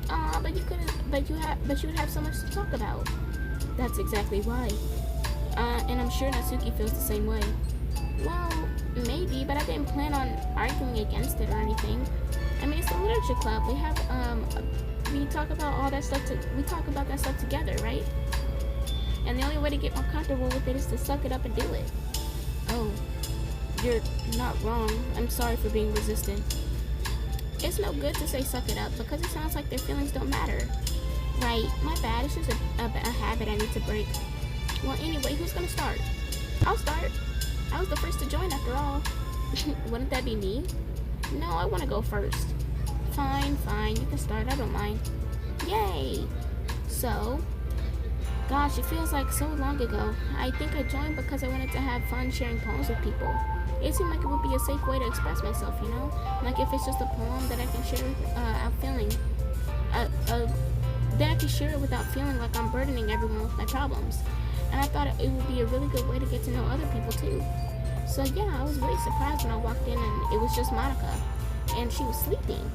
Aw, but you would have so much to talk about. That's exactly why. And I'm sure Natsuki feels the same way. Well, maybe, but I didn't plan on arguing against it or anything. I mean, it's the literature club. We talk about all that stuff. We talk about that stuff together, right? And the only way to get more comfortable with it is to suck it up and do it. Oh, you're not wrong. I'm sorry for being resistant. It's no good to say suck it up because it sounds like their feelings don't matter. Right, my bad. It's just a habit I need to break. Well, anyway, who's gonna start? I'll start. I was the first to join after all. Wouldn't that be me? No, I want to go first. Fine, you can start. I don't mind. Yay! So, gosh, it feels like so long ago. I think I joined because I wanted to have fun sharing poems with people. It seemed like it would be a safe way to express myself, you know? Like if it's just a poem that I can share without feeling, that I can share it without feeling like I'm burdening everyone with my problems. And I thought it would be a really good way to get to know other people too. So yeah, I was really surprised when I walked in and it was just Monica. And she was sleeping.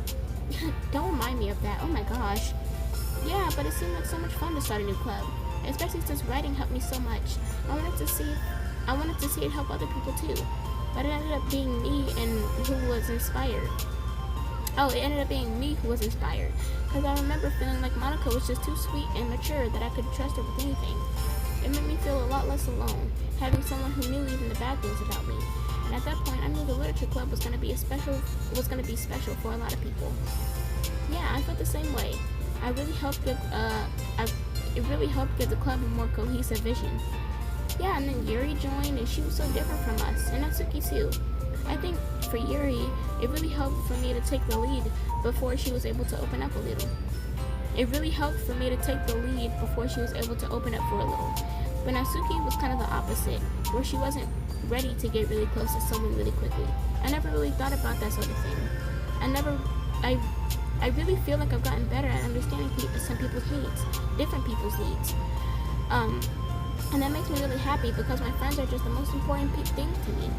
Don't remind me of that. Oh my gosh. Yeah, but it seemed like so much fun to start a new club. Especially since writing helped me so much. I wanted to see it help other people too. But it ended up being me who was inspired. It ended up being me who was inspired. Because I remember feeling like Monica was just too sweet and mature that I could trust her with anything. It made me feel a lot less alone, having someone who knew even the bad things about me. And at that point, I knew the literature club was going to be special for a lot of people. Yeah, I felt the same way. It really helped give the club a more cohesive vision. Yeah, and then Yuri joined, and she was so different from us, and Natsuki too. I think for Yuri, it really helped for me to take the lead before she was able to open up a little. But Natsuki was kind of the opposite, where she wasn't ready to get really close to someone really quickly. I never really thought about that sort of thing. I really feel like I've gotten better at understanding some people's needs, different people's needs. And that makes me really happy because my friends are just the most important thing to me.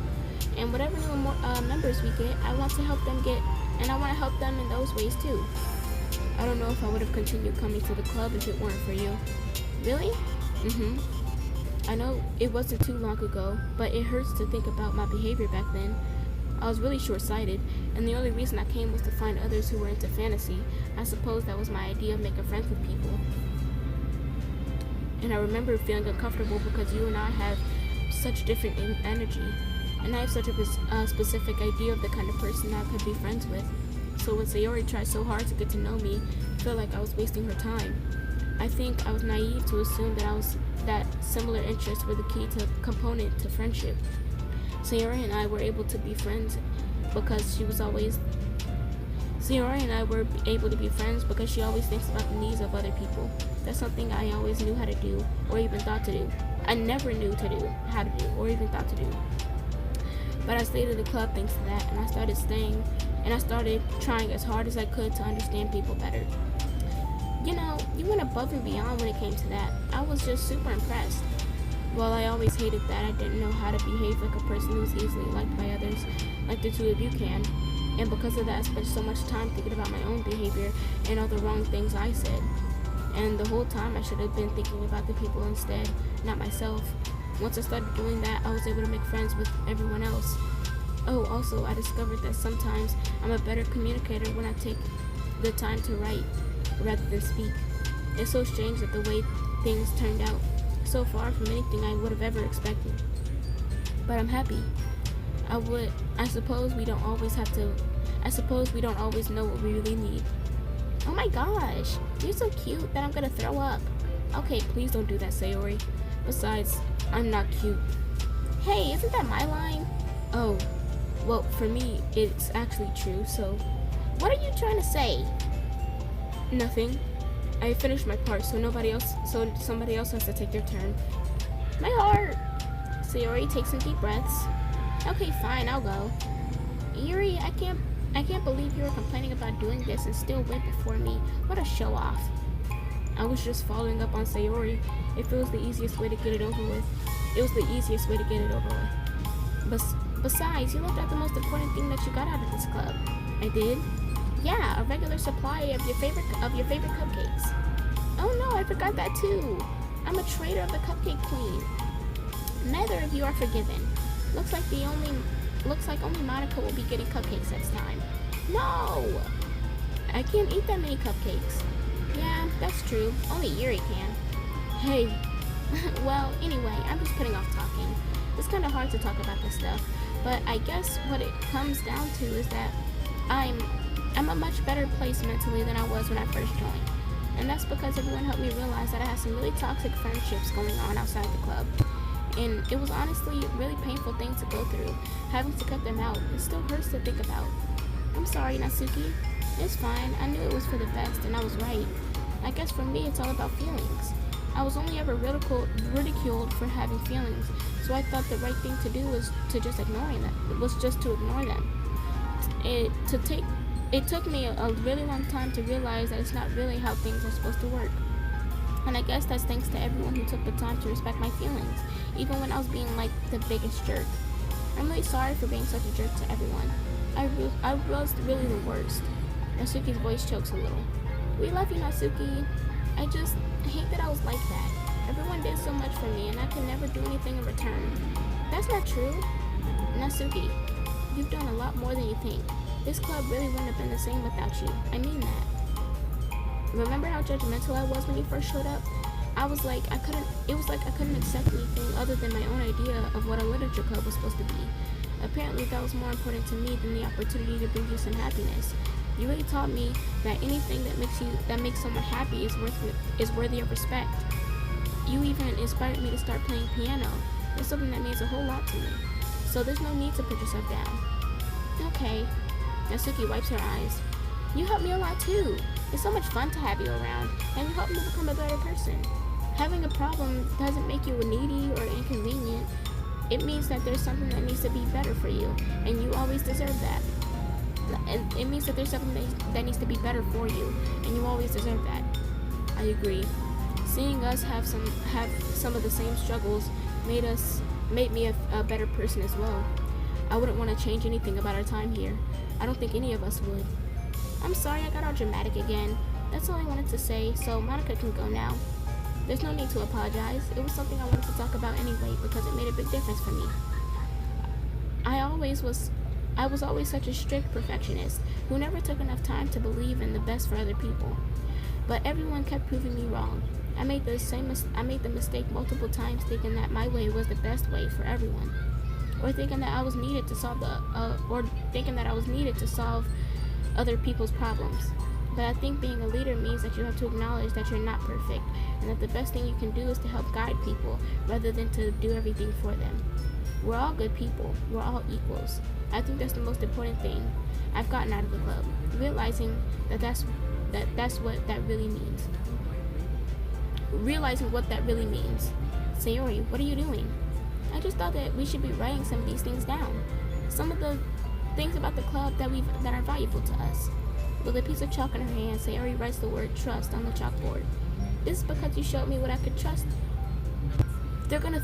And whatever new members we get, I want to help them and I want to help them in those ways too. I don't know if I would have continued coming to the club if it weren't for you. Really? Mm-hmm. I know it wasn't too long ago, but it hurts to think about my behavior back then. I was really short-sighted, and the only reason I came was to find others who were into fantasy. I suppose that was my idea of making friends with people. And I remember feeling uncomfortable because you and I have such different energy, and I have such a specific idea of the kind of person I could be friends with. So when Sayori tried so hard to get to know me, I felt like I was wasting her time. I think I was naive to assume that similar interests were the key component to friendship. Sayori and I were able to be friends because she always thinks about the needs of other people. That's something I always knew how to do, or even thought to do. I never knew how to do, or even thought to do. But I stayed at the club thanks to that, and I started trying as hard as I could to understand people better. You went above and beyond when it came to that. I was just super impressed. Well, I always hated that I didn't know how to behave like a person who's easily liked by others, like the two of you can. And because of that, I spent so much time thinking about my own behavior and all the wrong things I said. And the whole time I should have been thinking about the people instead, not myself. Once I started doing that, I was able to make friends with everyone else. Oh, also, I discovered that sometimes I'm a better communicator when I take the time to write rather than speak. It's so strange that the way things turned out, so far from anything I would have ever expected. But I'm happy. I suppose we don't always know what we really need. Oh my gosh, you're so cute that I'm gonna throw up. Okay, please don't do that, Sayori. Besides, I'm not cute. Hey, isn't that my line? Oh, well, for me, it's actually true, so what are you trying to say? Nothing. I finished my part, so somebody else has to take their turn. My heart! Sayori, take some deep breaths. Okay, fine, I'll go. Yuri, I can't believe you were complaining about doing this and still went before me. What a show off. I was just following up on Sayori. If it was the easiest way to get it over with. It was the easiest way to get it over with. Besides, you left out the most important thing that you got out of this club. I did? Yeah, a regular supply of your favorite cupcakes. Oh no, I forgot that too. I'm a traitor of the Cupcake Queen. Neither of you are forgiven. Looks like only Monica will be getting cupcakes next time. No! I can't eat that many cupcakes. Yeah, that's true. Only Yuri can. Hey. Well, anyway, I'm just putting off talking. It's kind of hard to talk about this stuff, but I guess what it comes down to is that I'm a much better place mentally than I was when I first joined. And that's because everyone helped me realize that I had some really toxic friendships going on outside the club. And it was honestly a really painful thing to go through, having to cut them out. It still hurts to think about. I'm sorry, Natsuki. It's fine. I knew it was for the best, and I was right. I guess for me, it's all about feelings. I was only ever ridiculed for having feelings, so I thought the right thing to do was to just ignore them. It took me a really long time to realize that it's not really how things are supposed to work. And I guess that's thanks to everyone who took the time to respect my feelings, even when I was being like the biggest jerk. I'm really sorry for being such a jerk to everyone. I was really the worst. Natsuki's voice chokes a little. We love you, Natsuki. I just hate that I was like that. Everyone did so much for me, and I could never do anything in return. That's not true. Natsuki, you've done a lot more than you think. This club really wouldn't have been the same without you. I mean that. Remember how judgmental I was when you first showed up? It was like I couldn't accept anything other than my own idea of what a literature club was supposed to be. Apparently that was more important to me than the opportunity to bring you some happiness. You really taught me that anything that makes someone happy is worthy of respect. You even inspired me to start playing piano. It's something that means a whole lot to me. So there's no need to put yourself down. Okay. Natsuki wipes her eyes. You helped me a lot too. It's so much fun to have you around, and you help me become a better person. Having a problem doesn't make you needy or inconvenient. It means that there's something that needs to be better for you, and you always deserve that. And it means that there's something that needs to be better for you, and you always deserve that. I agree. Seeing us have some of the same struggles made me a better person as well. I wouldn't want to change anything about our time here. I don't think any of us would. I'm sorry I got all dramatic again. That's all I wanted to say, so Monica can go now. There's no need to apologize. It was something I wanted to talk about anyway because it made a big difference for me. I was always such a strict perfectionist who never took enough time to believe in the best for other people. But everyone kept proving me wrong. I made the mistake multiple times thinking that my way was the best way for everyone. Or thinking that I was needed to solve other people's problems. But I think being a leader means that you have to acknowledge that you're not perfect, and that the best thing you can do is to help guide people rather than to do everything for them. We're all good people. We're all equals. I think that's the most important thing I've gotten out of the club, realizing that's what that really means. Realizing what that really means. Sayori, what are you doing? I just thought that we should be writing some of these things down. Some of the things about the club that are valuable to us. With a piece of chalk in her hand, Sayori writes the word trust on the chalkboard. This is because you showed me what I could trust. They're gonna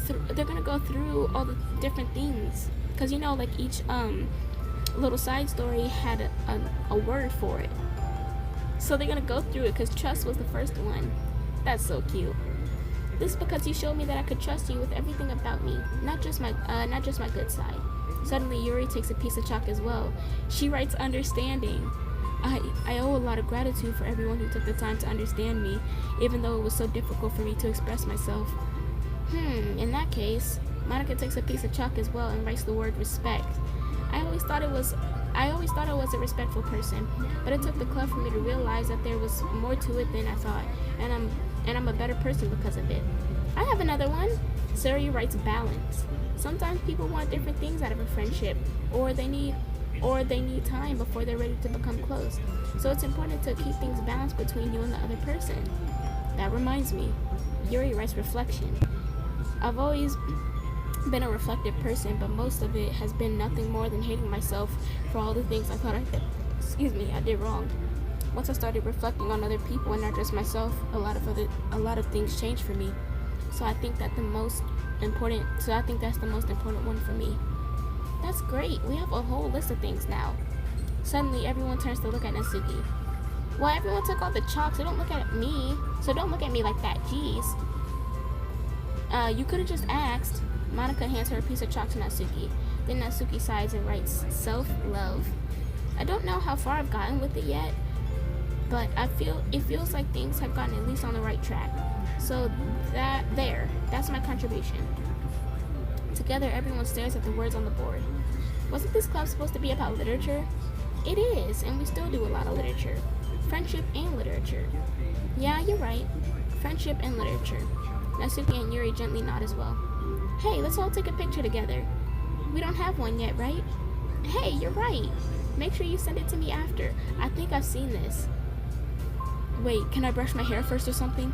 go through all the different things, cause you know, like each little side story had a word for it. So they're gonna go through it, cause trust was the first one. That's so cute. This is because you showed me that I could trust you with everything about me, not just my good side. Suddenly, Yuri takes a piece of chalk as well. She writes understanding. I owe a lot of gratitude for everyone who took the time to understand me, even though it was so difficult for me to express myself. In that case, Monica takes a piece of chalk as well and writes the word respect. I always thought I was a respectful person, but it took the club for me to realize that there was more to it than I thought, and I'm a better person because of it. I have another one. Sayori writes balance. Sometimes people want different things out of a friendship, or they need time before they're ready to become close. So it's important to keep things balanced between you and the other person. That reminds me, Yuri writes reflection. I've always been a reflective person, but most of it has been nothing more than hating myself for all the things I thought I did wrong. Once I started reflecting on other people and not just myself, a lot of things changed for me. So I think that's the most important one for me. That's great. We have a whole list of things now. Suddenly, everyone turns to look at Natsuki. Well, everyone took all the chalk, so don't look at me. So don't look at me like that. Jeez. You could have just asked. Monica hands her a piece of chalk to Natsuki. Then Natsuki sighs and writes self-love. I don't know how far I've gotten with it yet, but it feels like things have gotten at least on the right track. So that's my contribution. Together, everyone stares at the words on the board. Wasn't this club supposed to be about literature? It is, and we still do a lot of literature. Friendship and literature. Yeah, you're right. Friendship and literature. Natsuki and Yuri gently nod as well. Hey, let's all take a picture together. We don't have one yet, right? Hey, you're right. Make sure you send it to me after. I think I've seen this. Wait, can I brush my hair first or something?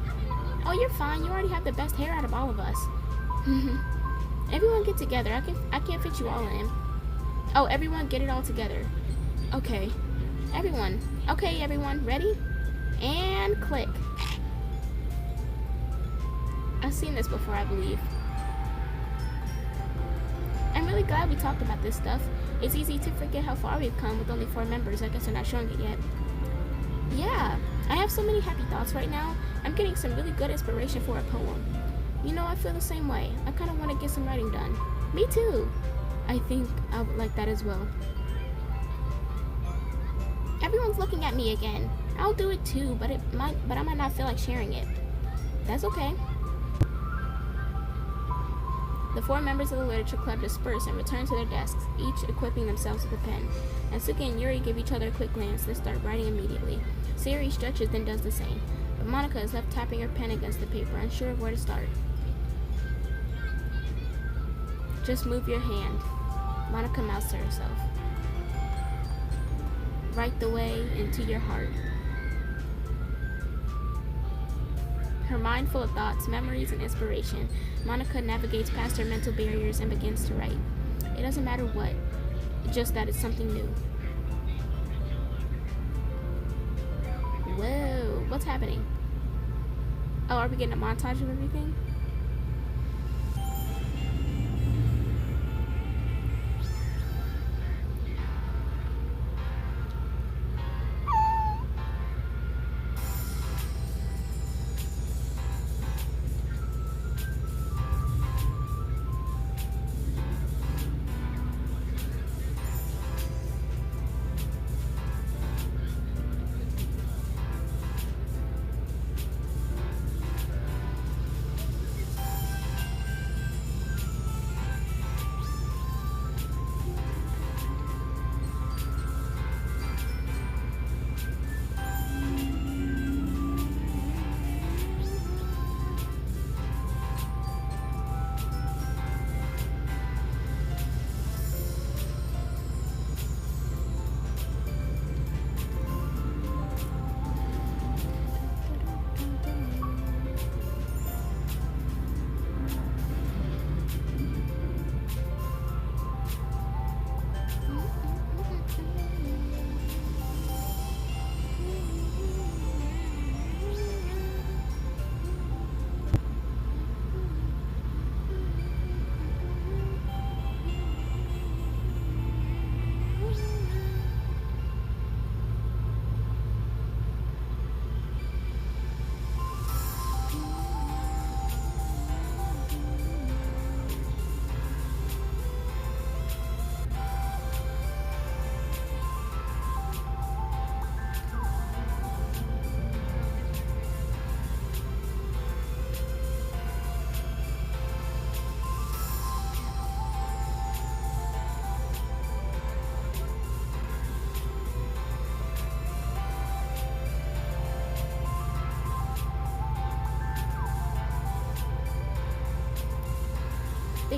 Oh, you're fine. You already have the best hair out of all of us. Everyone get together. I can't fit you all in. Oh, everyone get it all together. Okay. Everyone. Okay, everyone. Ready? And click. I've seen this before, I believe. I'm really glad we talked about this stuff. It's easy to forget how far we've come with only 4 members. I guess they're not showing it yet. Yeah, I have so many happy thoughts right now. I'm getting some really good inspiration for a poem. You know, I feel the same way. I kind of want to get some writing done. Me too. I think I would like that as well. Everyone's looking at me again. I'll do it too, but I might not feel like sharing it. That's okay. The 4 members of the literature club disperse and return to their desks, each equipping themselves with a pen. Natsuki and Yuri give each other a quick glance, then start writing immediately. Sayori stretches, then does the same. But Monica is left tapping her pen against the paper, unsure of where to start. Just move your hand. Monica mouths to herself. Write the way into your heart. Her mind full of thoughts, memories, and inspiration, Monica navigates past her mental barriers and begins to write. It doesn't matter what, just that it's something new. Whoa, what's happening? Oh, are we getting a montage of everything?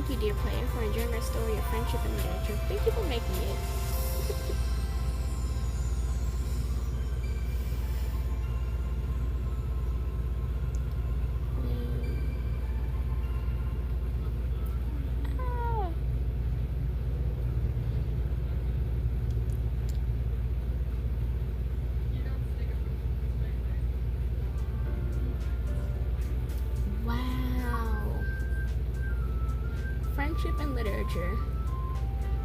Thank you, dear player, for enjoying our story of friendship and literature. Thank you for making it. Wow. Friendship and literature.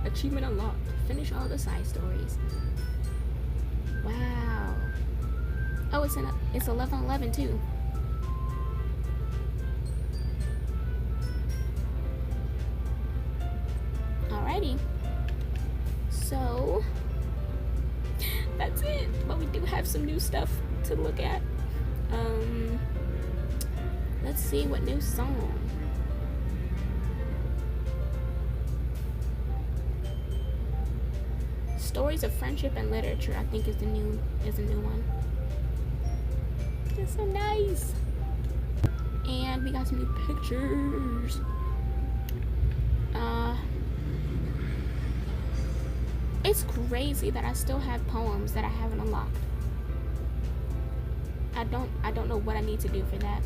Achievement unlocked. Finish all the side stories. Wow. Oh, it's 11:11 too. Alrighty. So that's it. But we do have some new stuff to look at. Let's see what new song. Stories of Friendship and Literature, I think is a new one. It's so nice. And we got some new pictures. It's crazy that I still have poems that I haven't unlocked. I don't know what I need to do for that.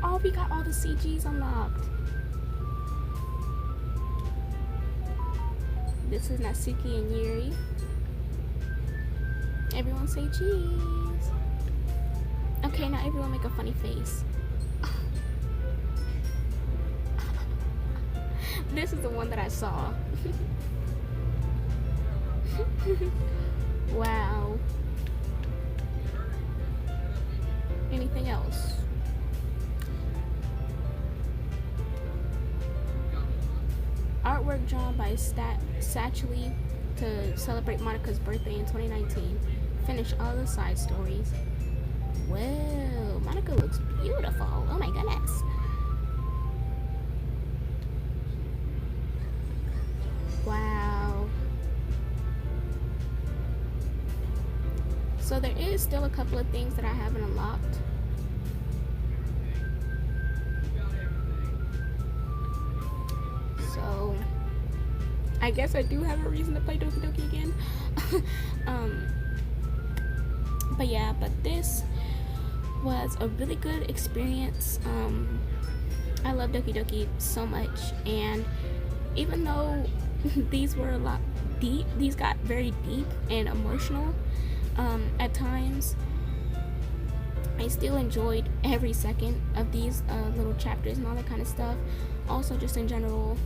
Oh, we got all the CGs unlocked. This is Natsuki and Yuri. Everyone say cheese. Okay, now everyone make a funny face. This is the one that I saw. Wow. Anything else? Artwork drawn by Satchely to celebrate Monika's birthday in 2019. Finish all the side stories. Whoa, Monika looks beautiful. Oh my goodness. Wow. So there is still a couple of things that I haven't unlocked. So I guess I do have a reason to play Doki Doki again. But yeah, but this was a really good experience. I love Doki Doki so much, and even though these were a lot deep, these got very deep and emotional at times, I still enjoyed every second of these little chapters and all that kind of stuff. Also, just in general,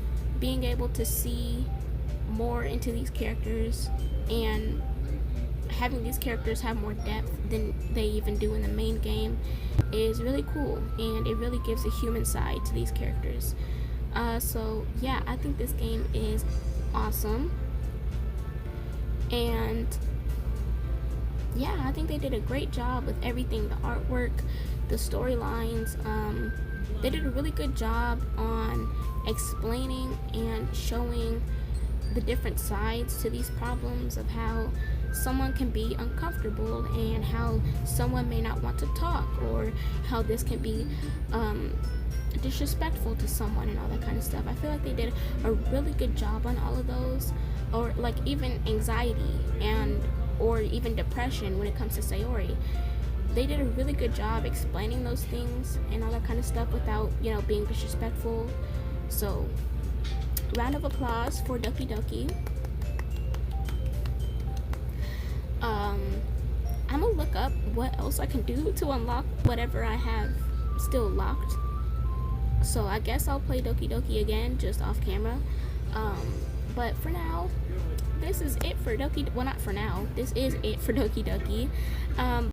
being able to see more into these characters and having these characters have more depth than they even do in the main game is really cool, and it really gives a human side to these characters. So yeah, I think this game is awesome, and yeah, I think they did a great job with everything, the artwork, the storylines. They did a really good job on explaining and showing the different sides to these problems of how someone can be uncomfortable and how someone may not want to talk, or how this can be disrespectful to someone and all that kind of stuff. I feel like they did a really good job on all of those, or like even anxiety and or even depression when it comes to Sayori. They did a really good job explaining those things and all that kind of stuff without, you know, being disrespectful. So round of applause for Doki Doki. I'm gonna look up what else I can do to unlock whatever I have still locked. So I guess I'll play Doki Doki again just off camera. But for now, this is it for Doki. Well, not for now. This is it for Doki Doki.